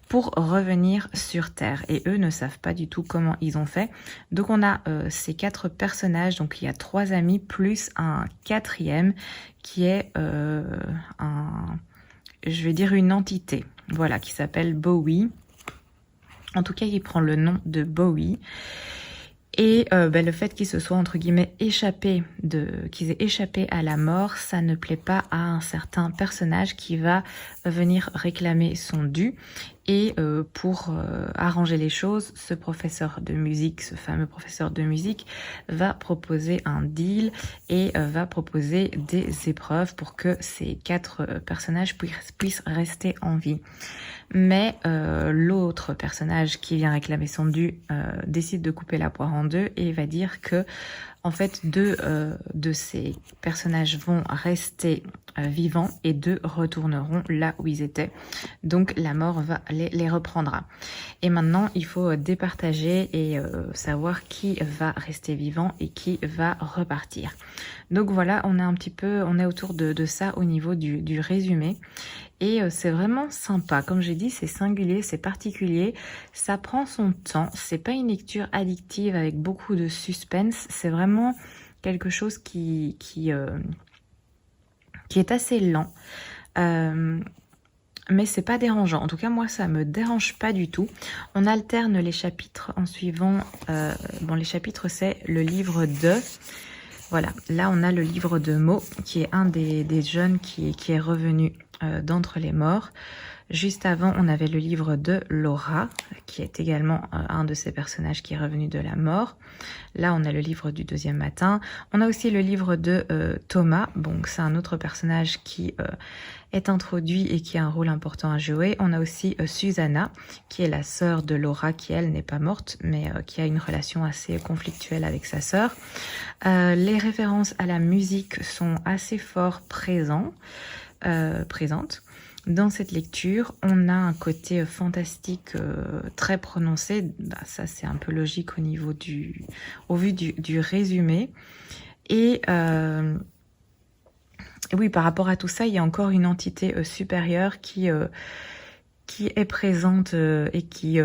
[SPEAKER 1] pour revenir sur Terre. Et eux ne savent pas du tout comment ils ont fait. Donc on a ces 4 personnages, donc il y a 3 amis plus un 4e qui est je vais dire une entité, voilà, qui s'appelle Bowie. En tout cas, il prend le nom de Bowie. Et le fait qu'ils se soient entre guillemets qu'ils aient échappé à la mort, ça ne plaît pas à un certain personnage qui va venir réclamer son dû. Et pour arranger les choses, ce professeur de musique, ce fameux professeur de musique, va proposer un deal et va proposer des épreuves pour que ces 4 personnages puissent rester en vie. Mais l'autre personnage qui vient réclamer son dû décide de couper la poire en deux et va dire que en fait 2 de ces personnages vont rester vivants et 2 retourneront là où ils étaient. Donc la mort les reprendra. Et maintenant il faut départager et savoir qui va rester vivant et qui va repartir. Donc voilà, on est autour de ça au niveau du résumé. Et c'est vraiment sympa. Comme j'ai dit, c'est singulier, c'est particulier. Ça prend son temps. C'est pas une lecture addictive avec beaucoup de suspense. C'est vraiment quelque chose qui est assez lent. Mais c'est pas dérangeant. En tout cas, moi, ça me dérange pas du tout. On alterne les chapitres en suivant... les chapitres, c'est le livre de... Voilà, là, on a le livre de Mo, qui est un des jeunes qui est revenu d'entre les morts. Juste avant, on avait le livre de Laura, qui est également un de ces personnages qui est revenu de la mort. Là, on a le livre du deuxième matin. On a aussi le livre de Thomas. Donc, c'est un autre personnage qui est introduit et qui a un rôle important à jouer. On a aussi Susanna, qui est la sœur de Laura, qui, elle, n'est pas morte, mais qui a une relation assez conflictuelle avec sa sœur. Les références à la musique sont assez fort présentes. Dans cette lecture, on a un côté fantastique très prononcé. Ça, c'est un peu logique au vu du résumé. Et oui, par rapport à tout ça, il y a encore une entité supérieure qui est présente et qui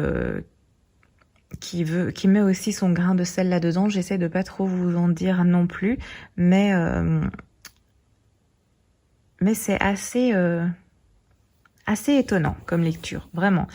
[SPEAKER 1] met aussi son grain de sel là-dedans. J'essaie de pas trop vous en dire non plus, mais c'est assez étonnant comme lecture, vraiment.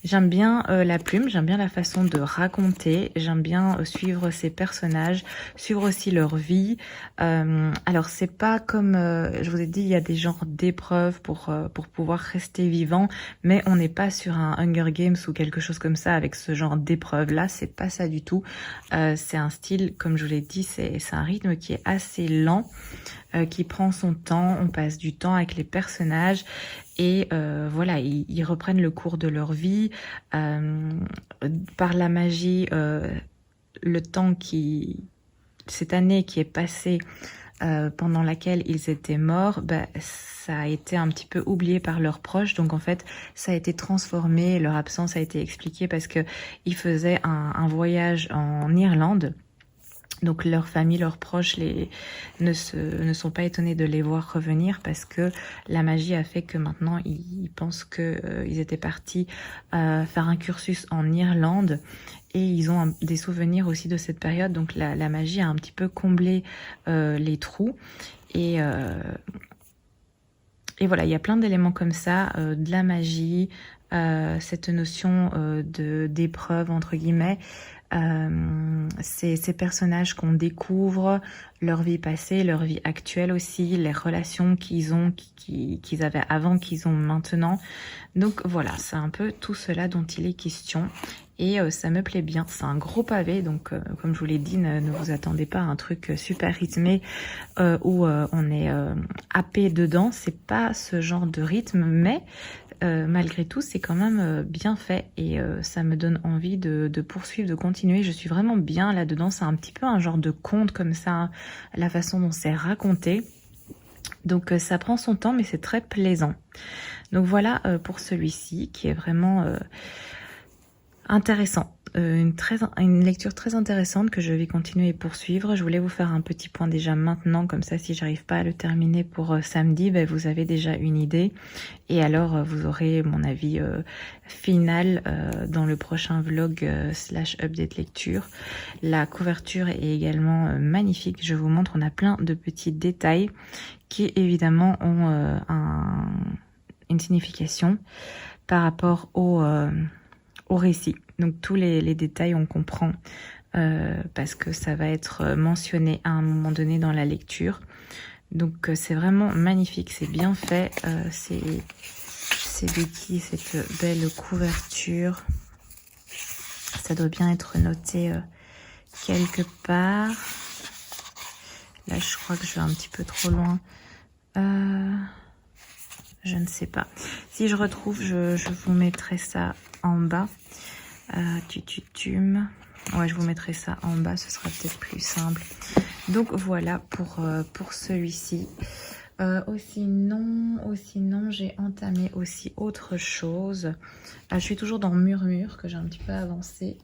[SPEAKER 1] J'aime bien la plume, j'aime bien la façon de raconter, j'aime bien suivre ces personnages, suivre aussi leur vie. Alors c'est pas comme, je vous ai dit, il y a des genres d'épreuves pour pouvoir rester vivant, mais on n'est pas sur un Hunger Games ou quelque chose comme ça avec ce genre d'épreuve. Là, c'est pas ça du tout. C'est un style, comme je vous l'ai dit, c'est un rythme qui est assez lent, qui prend son temps, on passe du temps avec les personnages. Et voilà, ils reprennent le cours de leur vie par la magie. Le temps cette année qui est passée pendant laquelle ils étaient morts, ça a été un petit peu oublié par leurs proches. Donc en fait, ça a été transformé. Leur absence a été expliquée parce que ils faisaient un voyage en Irlande. Donc leur famille, leurs proches ne sont pas étonnés de les voir revenir parce que la magie a fait que maintenant ils pensent qu'ils étaient partis faire un cursus en Irlande et ils ont des souvenirs aussi de cette période. Donc la magie a un petit peu comblé les trous et voilà, il y a plein d'éléments comme ça, de la magie, cette notion d'épreuve entre guillemets. Ces personnages qu'on découvre, leur vie passée, leur vie actuelle aussi, les relations qu'ils avaient avant, qu'ils ont maintenant. Donc voilà, c'est un peu tout cela dont il est question. Et ça me plaît bien, c'est un gros pavé, donc comme je vous l'ai dit, ne vous attendez pas à un truc super rythmé où on est happé dedans. C'est pas ce genre de rythme, mais malgré tout, c'est quand même bien fait et ça me donne envie de poursuivre, de continuer. Je suis vraiment bien là-dedans. C'est un petit peu un genre de conte comme ça, la façon dont c'est raconté. Donc ça prend son temps, mais c'est très plaisant. Donc voilà pour celui-ci qui est vraiment intéressant. Une lecture très intéressante que je vais continuer et poursuivre. Je voulais vous faire un petit point déjà maintenant, comme ça si j'arrive pas à le terminer pour samedi, vous avez déjà une idée. Et alors vous aurez mon avis final dans le prochain vlog / update lecture. La couverture est également magnifique. Je vous montre, on a plein de petits détails qui évidemment ont une signification par rapport au récit. Donc tous les détails on comprend parce que ça va être mentionné à un moment donné dans la lecture. Donc c'est vraiment magnifique, c'est bien fait, c'est c'est de qui cette belle couverture? Ça doit bien être noté quelque part. Là, je crois que je vais un petit peu trop loin. Je ne sais pas. Si je retrouve, je vous mettrai ça en bas. Tututum. Ouais, je vous mettrai ça en bas, ce sera peut-être plus simple. Donc voilà pour celui-ci. Sinon, j'ai entamé aussi autre chose. Je suis toujours dans Murmure, que j'ai un petit peu avancé.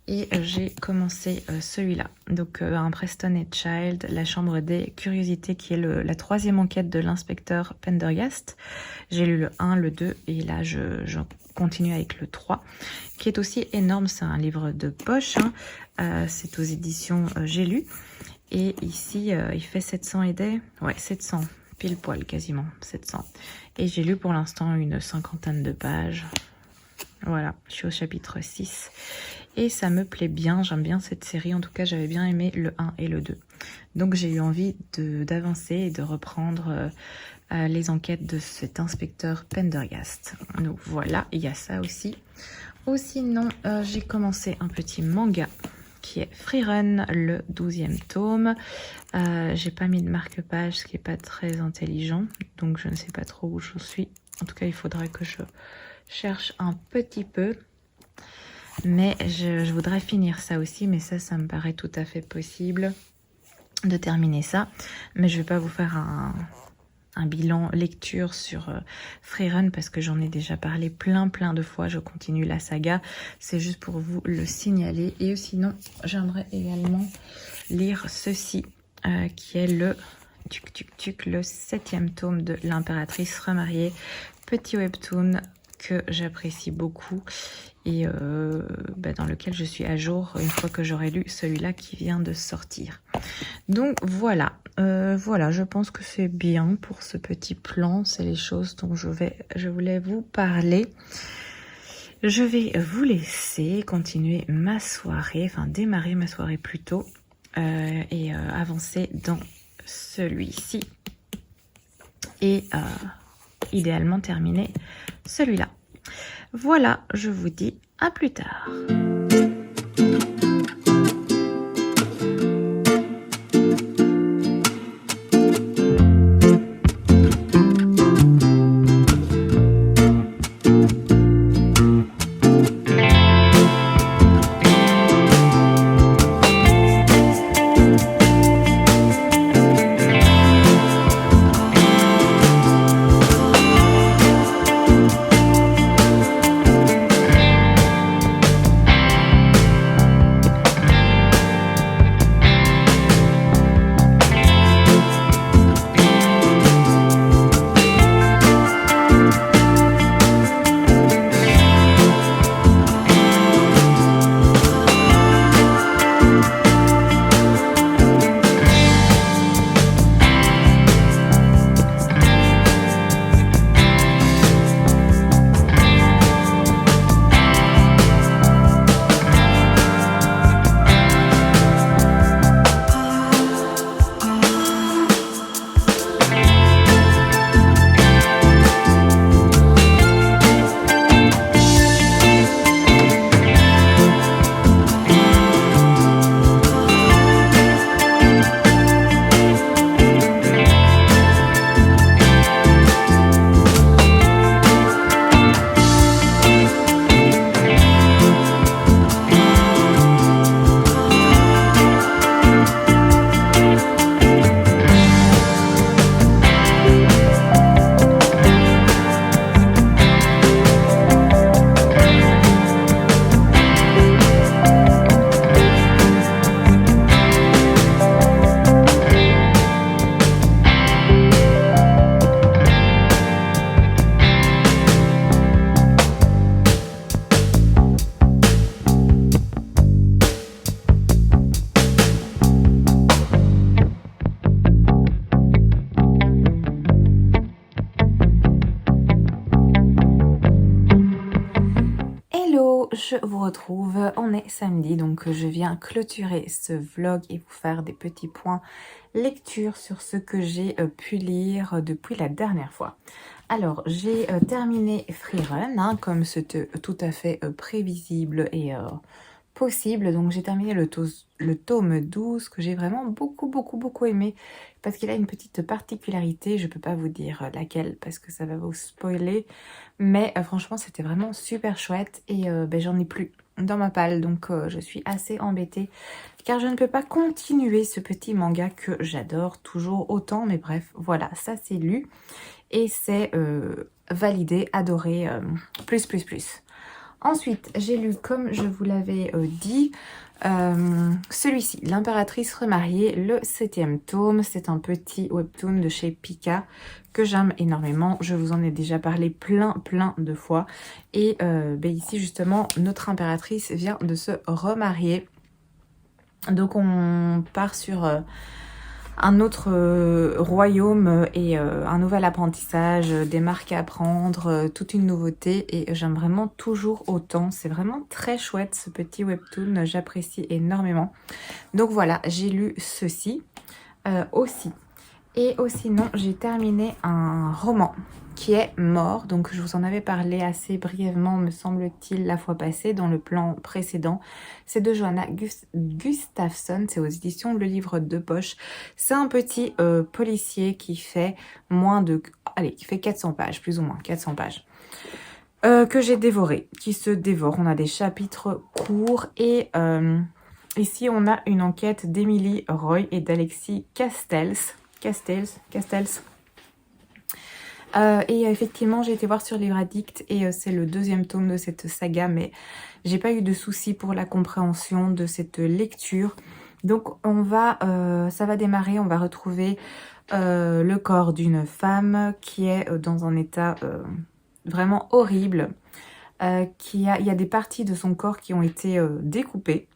[SPEAKER 1] Et j'ai commencé celui-là. Donc un Preston et Child, la chambre des curiosités, qui est la 3e enquête de l'inspecteur Pendergast. J'ai lu le 1, le 2 et là je continue avec le 3, qui est aussi énorme. C'est un livre de poche, hein. C'est aux éditions J'ai lu. Et ici, il fait 700 et des... Ouais, 700, pile poil quasiment, 700. Et j'ai lu pour l'instant une 50aine de pages. Voilà, je suis au chapitre 6. Et ça me plaît bien, j'aime bien cette série. En tout cas, j'avais bien aimé le 1 et le 2. Donc j'ai eu envie d'avancer et de reprendre les enquêtes de cet inspecteur Pendergast. Donc voilà, il y a ça aussi. Sinon, j'ai commencé un petit manga qui est Freerun, le 12e tome. J'ai pas mis de marque-page, ce qui est pas très intelligent. Donc je ne sais pas trop où je suis. En tout cas, il faudrait que je cherche un petit peu. Mais je voudrais finir ça aussi, mais ça me paraît tout à fait possible de terminer ça. Mais je vais pas vous faire un bilan lecture sur Freerun parce que j'en ai déjà parlé plein de fois. Je continue la saga, c'est juste pour vous le signaler. Et sinon, j'aimerais également lire ceci qui est le le 7e tome de l'impératrice remariée, petit webtoon que j'apprécie beaucoup et dans lequel je suis à jour une fois que j'aurai lu celui-là qui vient de sortir. Donc voilà, je pense que c'est bien pour ce petit plan, c'est les choses dont je voulais vous parler. Je vais vous laisser continuer ma soirée, enfin démarrer ma soirée plutôt, et avancer dans celui-ci et idéalement terminer celui-là. Voilà, je vous dis à plus tard. je vous retrouve, on est samedi, donc je viens clôturer ce vlog et vous faire des petits points lecture sur ce que j'ai pu lire depuis la dernière fois. Alors, j'ai terminé Freerun, hein, comme c'était tout à fait prévisible et possible. Donc, j'ai terminé le tome 12 que j'ai vraiment beaucoup aimé parce qu'il a une petite particularité. Je peux pas vous dire laquelle parce que ça va vous spoiler. Mais franchement, c'était vraiment super chouette et ben, j'en ai plus dans ma palle. Donc, je suis assez embêtée car je ne peux pas continuer ce petit manga que j'adore toujours autant. Mais bref, voilà, ça c'est lu. Et c'est validé, adoré, plus. Ensuite, j'ai lu, comme je vous l'avais dit, celui-ci, L'Impératrice remariée, le 7e tome. C'est un petit webtoon de chez Pika que j'aime énormément. Je vous en ai déjà parlé plein de fois. Et ben ici, justement, notre impératrice vient de se remarier. Donc, on part sur un autre royaume et un nouvel apprentissage, des marques à apprendre, toute une nouveauté et j'aime vraiment toujours autant. C'est vraiment très chouette ce petit webtoon, j'apprécie énormément. Donc voilà, j'ai lu ceci aussi. Et sinon, j'ai terminé un roman qui est Mort. Donc, je vous en avais parlé assez brièvement, me semble-t-il, la fois passée, dans le plan précédent. C'est de Johanna Gustafsson. C'est aux éditions Le Livre de Poche. C'est un petit policier qui fait qui fait 400 pages, plus ou moins 400 pages. Que j'ai dévoré, qui se dévore. On a des chapitres courts et ici, on a une enquête d'Emily Roy et d'Alexis Castells. Et effectivement, j'ai été voir sur Livre Addict et c'est le 2e tome de cette saga, mais j'ai pas eu de soucis pour la compréhension de cette lecture. Donc ça va démarrer, on va retrouver le corps d'une femme qui est dans un état vraiment horrible. Il y a des parties de son corps qui ont été découpées,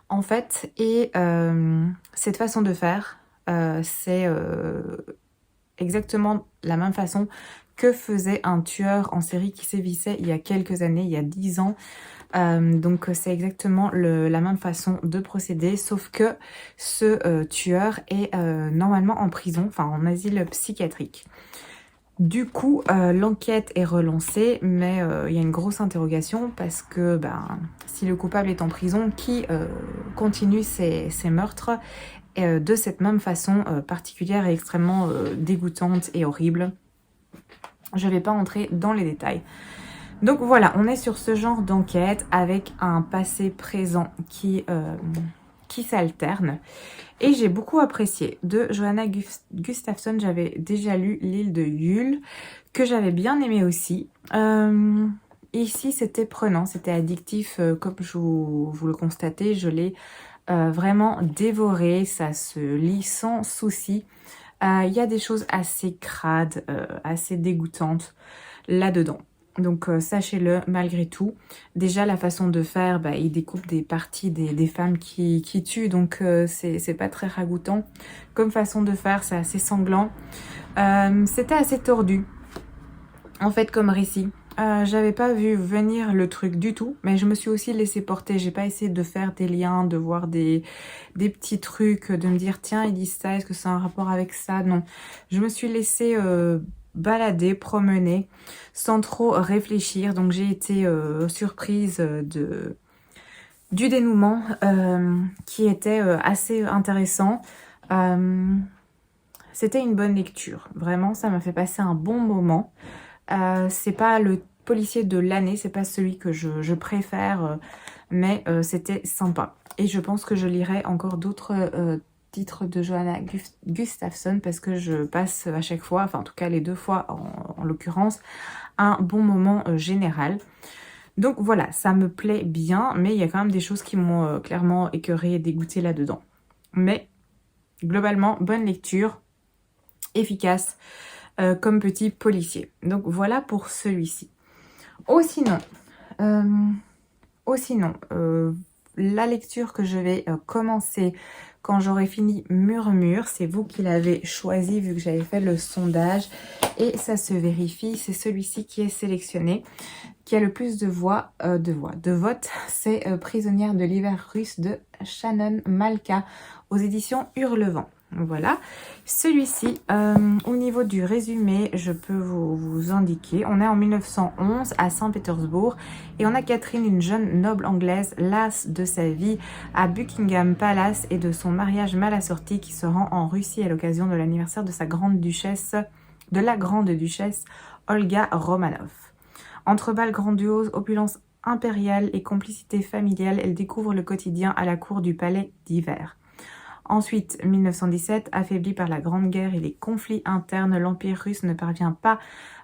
[SPEAKER 1] en fait, et cette façon de faire, c'est exactement la même façon que faisait un tueur en série qui sévissait il y a quelques années, il y a 10 ans. Donc c'est exactement la même façon de procéder, sauf que ce tueur est normalement en prison, enfin en asile psychiatrique. Du coup, l'enquête est relancée, mais il y a une grosse interrogation parce que si le coupable est en prison, qui continue ces meurtres de cette même façon particulière et extrêmement dégoûtante et horrible. Je ne vais pas entrer dans les détails. Donc voilà, on est sur ce genre d'enquête avec un passé-présent qui s'alterne. Et j'ai beaucoup apprécié. De Johanna Gustafsson, j'avais déjà lu L'île de Yule, que j'avais bien aimé aussi. Ici, c'était prenant, c'était addictif, comme vous le constatez. Je l'ai vraiment dévoré, ça se lit sans souci. Il y a des choses assez crades, assez dégoûtantes là-dedans. Donc sachez-le malgré tout. Déjà la façon de faire, il découpe des parties des femmes qui tuent, donc c'est pas très ragoûtant. Comme façon de faire, c'est assez sanglant. C'était assez tordu, en fait, comme récit. J'avais pas vu venir le truc du tout, mais je me suis aussi laissée porter. J'ai pas essayé de faire des liens, de voir des petits trucs, de me dire tiens, ils disent ça, est-ce que c'est un rapport avec ça? Non. Je me suis laissée balader, promener, sans trop réfléchir. Donc j'ai été surprise du dénouement qui était assez intéressant. C'était une bonne lecture. Vraiment, ça m'a fait passer un bon moment. C'est pas le policier de l'année, c'est pas celui que je préfère, mais c'était sympa. Et je pense que je lirai encore d'autres titres de Johanna Gustafsson parce que je passe à chaque fois, enfin en tout cas les 2 fois en l'occurrence, un bon moment général. Donc voilà, ça me plaît bien, mais il y a quand même des choses qui m'ont clairement écœurée et dégoûtée là-dedans. Mais globalement, bonne lecture, efficace. Comme petit policier. Donc voilà pour celui-ci. Sinon, la lecture que je vais commencer quand j'aurai fini Murmure. C'est vous qui l'avez choisi vu que j'avais fait le sondage. Et ça se vérifie, c'est celui-ci qui est sélectionné. Qui a le plus de votes, c'est Prisonnière de l'hiver russe de Shannon Malka aux éditions Hurlevent. Voilà, celui-ci, au niveau du résumé, je peux vous indiquer, on est en 1911 à Saint-Pétersbourg et on a Catherine, une jeune noble anglaise, lasse de sa vie à Buckingham Palace et de son mariage mal assorti qui se rend en Russie à l'occasion de l'anniversaire de la grande duchesse Olga Romanov. Entre bal grandiose, opulence impériale et complicité familiale, elle découvre le quotidien à la cour du palais d'hiver. Ensuite, 1917, affaibli par la Grande Guerre et les conflits internes, l'Empire russe ne parvient pas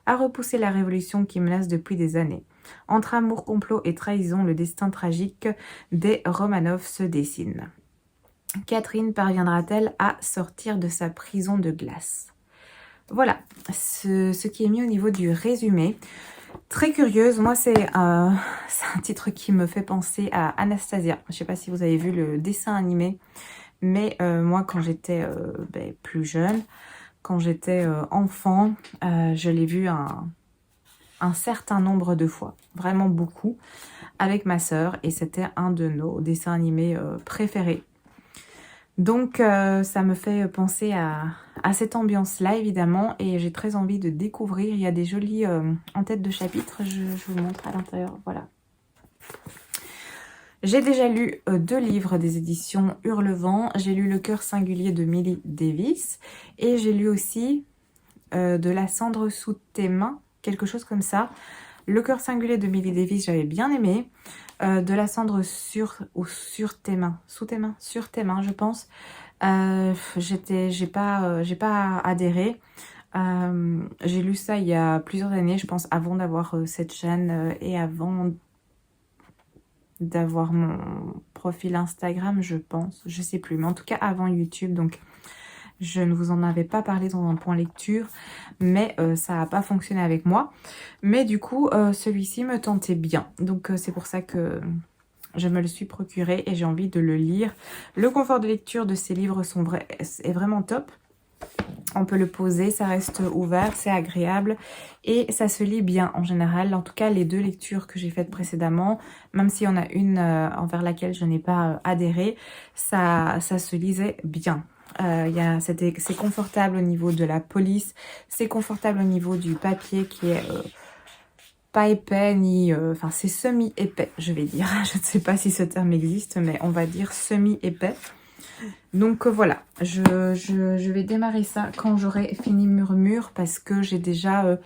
[SPEAKER 1] à repousser la révolution qui menace depuis des années. Entre amour, complot et trahison, le destin tragique des Romanov se dessine. Catherine parviendra-t-elle à sortir de sa prison de glace? Voilà, ce qui est mis au niveau du résumé. Très curieuse, moi c'est un titre qui me fait penser à Anastasia. Je ne sais pas si vous avez vu le dessin animé, mais moi quand j'étais plus jeune, quand j'étais enfant, je l'ai vu un certain nombre de fois, vraiment beaucoup, avec ma sœur, et c'était un de nos dessins animés préférés. Donc ça me fait penser à cette ambiance-là évidemment, et j'ai très envie de découvrir. Il y a des jolies en tête de chapitre, je vous montre à l'intérieur, voilà. J'ai déjà lu 2 livres des éditions Hurlevent. J'ai lu Le cœur singulier de Millie Davis, et j'ai lu aussi De la cendre sous tes mains, quelque chose comme ça. Le cœur singulier de Millie Davis, j'avais bien aimé. De la cendre sur tes mains, sur tes mains, je pense. J'ai pas adhéré. J'ai lu ça il y a plusieurs années, je pense, avant d'avoir cette chaîne et avant d'avoir mon profil Instagram, je pense. Je sais plus, mais en tout cas avant YouTube, donc je ne vous en avais pas parlé dans un point lecture, mais ça n'a pas fonctionné avec moi. Mais du coup, celui-ci me tentait bien. Donc c'est pour ça que je me le suis procuré et j'ai envie de le lire. Le confort de lecture de ces livres est vraiment top. On peut le poser, ça reste ouvert, c'est agréable et ça se lit bien en général. En tout cas, les 2 lectures que j'ai faites précédemment, même s'il y en a une envers laquelle je n'ai pas adhéré, ça se lisait bien. C'est confortable au niveau de la police, c'est confortable au niveau du papier qui est pas épais ni... Enfin, c'est semi-épais, je vais dire. Je ne sais pas si ce terme existe, mais on va dire semi-épais. Donc voilà, je vais démarrer ça quand j'aurai fini Murmure parce que j'ai déjà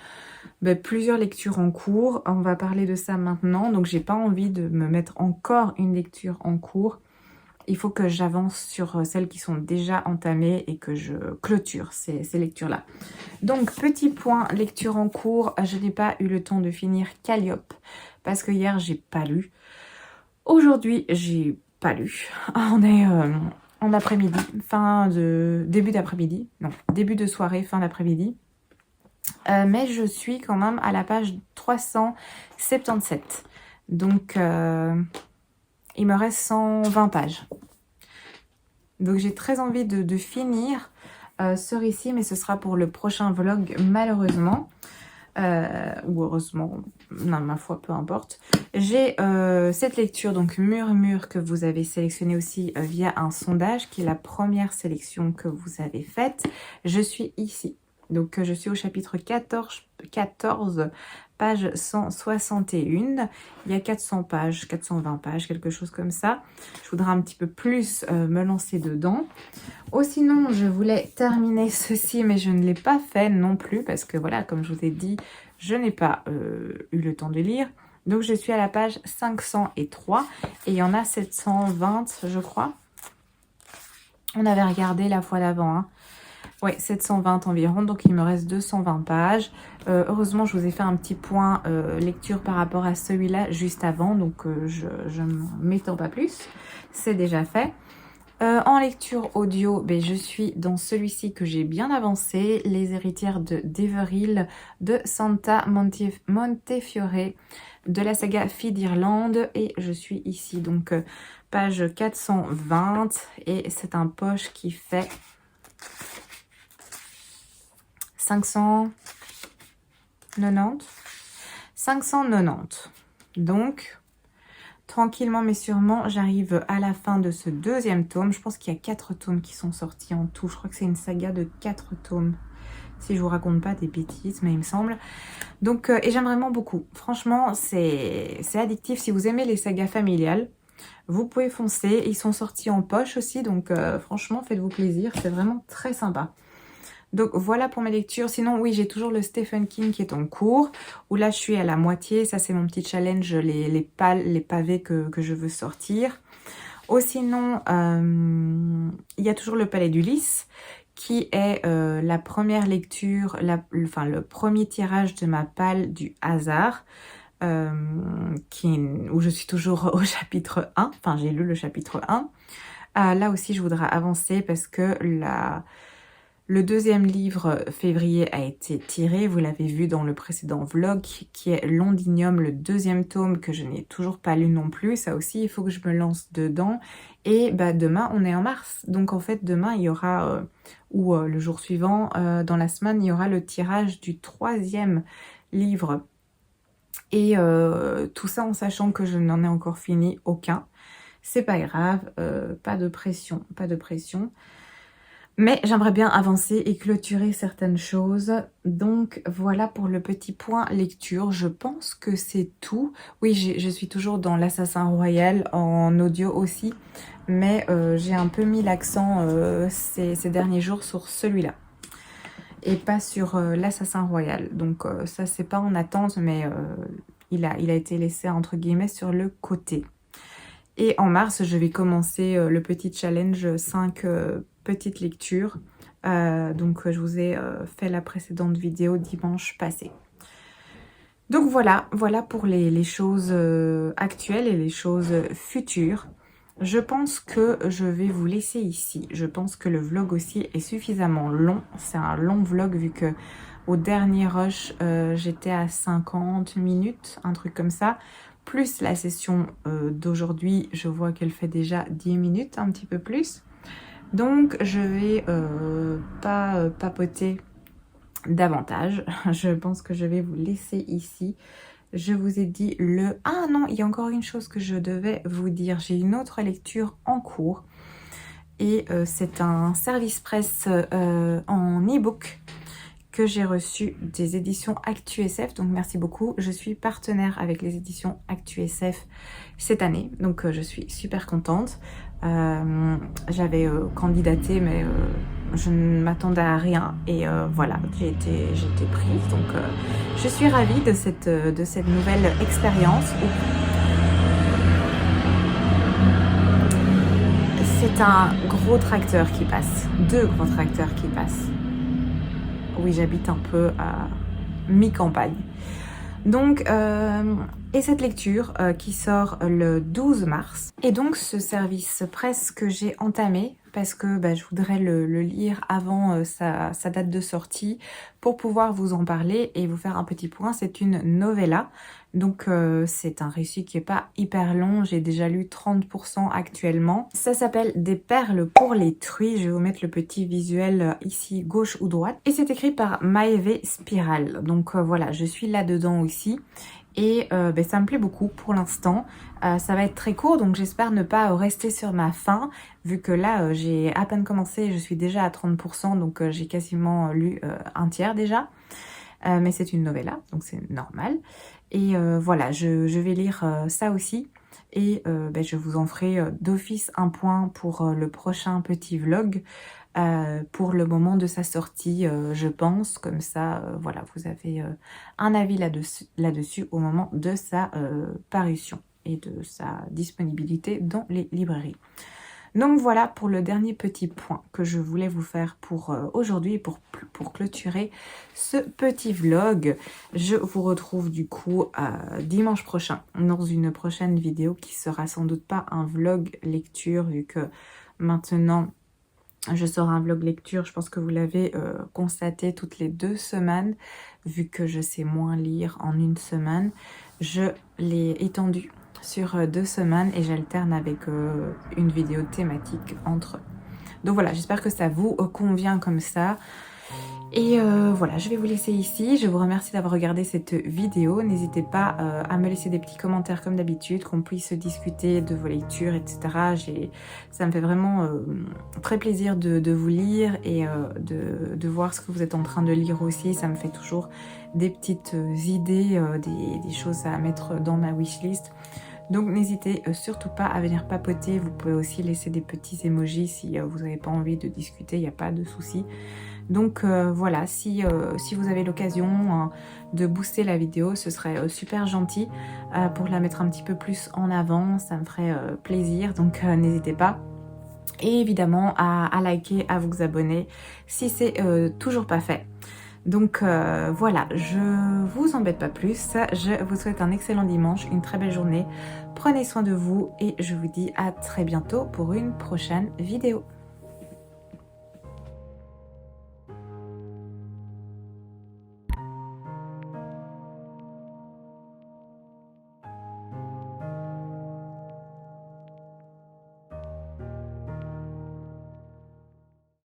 [SPEAKER 1] plusieurs lectures en cours. On va parler de ça maintenant, donc j'ai pas envie de me mettre encore une lecture en cours. Il faut que j'avance sur celles qui sont déjà entamées et que je clôture ces lectures-là. Donc, petit point, lecture en cours. Je n'ai pas eu le temps de finir Calliope parce que hier, j'ai pas lu. Aujourd'hui, j'ai pas lu. On est en après-midi, début d'après-midi. Non, début de soirée, fin d'après-midi. Mais je suis quand même à la page 377. Donc... il me reste 120 pages. Donc j'ai très envie de finir ce récit, mais ce sera pour le prochain vlog malheureusement. Ou heureusement, non, ma foi, peu importe. J'ai cette lecture, donc Murmure, que vous avez sélectionné aussi via un sondage, qui est la première sélection que vous avez faite. Je suis ici. Donc je suis au chapitre 14 page 161. Il y a 400 pages, 420 pages, quelque chose comme ça. Je voudrais un petit peu plus me lancer dedans. Oh, sinon, je voulais terminer ceci, mais je ne l'ai pas fait non plus, parce que voilà, comme je vous ai dit, je n'ai pas eu le temps de lire. Donc je suis à la page 503 et il y en a 720, je crois. On avait regardé la fois d'avant, hein. Oui, 720 environ, donc il me reste 220 pages. Heureusement, je vous ai fait un petit point lecture par rapport à celui-là juste avant, donc je ne m'étends pas plus. C'est déjà fait. En lecture audio, je suis dans celui-ci que j'ai bien avancé, Les héritières de Deveril de Santa Montefiore. de la saga Fille d'Irlande et je suis ici donc page 420 et c'est un poche qui fait 590. Donc, tranquillement mais sûrement, j'arrive à la fin de ce deuxième tome. Je pense qu'il y a 4 tomes qui sont sortis en tout. Je crois que c'est une saga de 4 tomes. Si je vous raconte pas des bêtises, mais il me semble. Donc, et j'aime vraiment beaucoup. Franchement, c'est addictif. Si vous aimez les sagas familiales, vous pouvez foncer. Ils sont sortis en poche aussi. Donc, franchement, faites-vous plaisir. C'est vraiment très sympa. Donc voilà pour mes lectures. Sinon oui, j'ai toujours le Stephen King qui est en cours, où là je suis à la moitié. Ça c'est mon petit challenge, les pavés que je veux sortir. Ou sinon, il y a toujours le Palais d'Ulysse, qui est la première lecture, enfin le premier tirage de ma palle du hasard, où je suis toujours au chapitre 1. Enfin j'ai lu le chapitre 1. Là aussi je voudrais avancer parce que le deuxième livre, février, a été tiré, vous l'avez vu dans le précédent vlog, qui est Londinium, le deuxième tome que je n'ai toujours pas lu non plus. Ça aussi, il faut que je me lance dedans. Et bah, demain, on est en mars. Donc en fait, demain, il y aura, le jour suivant, dans la semaine, il y aura le tirage du 3e livre. Et tout ça en sachant que je n'en ai encore fini aucun. C'est pas grave, pas de pression, pas de pression. Mais j'aimerais bien avancer et clôturer certaines choses. Donc voilà pour le petit point lecture. Je pense que c'est tout. Oui, je suis toujours dans l'Assassin Royal en audio aussi. Mais j'ai un peu mis l'accent ces derniers jours sur celui-là. Et pas sur l'Assassin Royal. Donc ça c'est pas en attente, mais il a été laissé entre guillemets sur le côté. Et en mars, je vais commencer le petit challenge 5 petites lectures. Donc, je vous ai fait la précédente vidéo dimanche passé. Donc, voilà pour les choses actuelles et les choses futures. Je pense que je vais vous laisser ici. Je pense que le vlog aussi est suffisamment long. C'est un long vlog vu que au dernier rush, j'étais à 50 minutes, un truc comme ça. Plus la session d'aujourd'hui, je vois qu'elle fait déjà 10 minutes, un petit peu plus. Donc, je vais pas papoter davantage. Je pense que je vais vous laisser ici. Je vous ai dit le... Ah non, il y a encore une chose que je devais vous dire. J'ai une autre lecture en cours. Et c'est un service presse en e-book que j'ai reçu des éditions ActuSF, donc merci beaucoup. Je suis partenaire avec les éditions ActuSF cette année, donc je suis super contente. J'avais candidaté, mais je ne m'attendais à rien, et voilà, j'ai été prise, donc je suis ravie de cette nouvelle expérience. C'est un gros tracteur qui passe, 2 gros tracteurs qui passent. Oui, j'habite un peu à mi-campagne. Donc, et cette lecture qui sort le 12 mars. Et donc, ce service presse que j'ai entamé, parce que je voudrais le lire avant sa date de sortie, pour pouvoir vous en parler et vous faire un petit point. C'est une novella. Donc, c'est un récit qui n'est pas hyper long. J'ai déjà lu 30% actuellement. Ça s'appelle Des perles pour les truies. Je vais vous mettre le petit visuel ici, gauche ou droite. Et c'est écrit par Maeve Spiral. Donc, voilà, je suis là-dedans aussi. Et ça me plaît beaucoup pour l'instant. Ça va être très court, donc j'espère ne pas rester sur ma faim. Vu que là, j'ai à peine commencé et je suis déjà à 30%. Donc, j'ai quasiment lu un tiers déjà. Mais c'est une novella, donc c'est normal. Et voilà, je vais lire ça aussi. Et je vous en ferai d'office un point pour le prochain petit vlog. Pour le moment de sa sortie, je pense. Comme ça, voilà, vous avez un avis là-dessus au moment de sa parution et de sa disponibilité dans les librairies. Donc voilà pour le dernier petit point que je voulais vous faire pour aujourd'hui et pour clôturer ce petit vlog. Je vous retrouve du coup dimanche prochain dans une prochaine vidéo qui sera sans doute pas un vlog lecture vu que maintenant Je sors un vlog lecture, je pense que vous l'avez constaté, toutes les 2 semaines. Vu que je sais moins lire en une semaine, je l'ai étendu sur 2 semaines et j'alterne avec une vidéo thématique entre eux. Donc voilà, j'espère que ça vous convient comme ça. Et voilà, je vais vous laisser ici. Je vous remercie d'avoir regardé cette vidéo. N'hésitez pas à me laisser des petits commentaires comme d'habitude, qu'on puisse discuter de vos lectures, etc. Ça me fait vraiment très plaisir de vous lire et de voir ce que vous êtes en train de lire aussi. Ça me fait toujours des petites idées, des choses à mettre dans ma wishlist. Donc n'hésitez surtout pas à venir papoter. Vous pouvez aussi laisser des petits emojis si vous n'avez pas envie de discuter, il n'y a pas de souci. Donc voilà, si vous avez l'occasion de booster la vidéo, ce serait super gentil pour la mettre un petit peu plus en avant, ça me ferait plaisir, donc n'hésitez pas. Et évidemment à liker, à vous abonner si c'est toujours pas fait. Donc voilà, je vous embête pas plus, je vous souhaite un excellent dimanche, une très belle journée, prenez soin de vous et je vous dis à très bientôt pour une prochaine vidéo.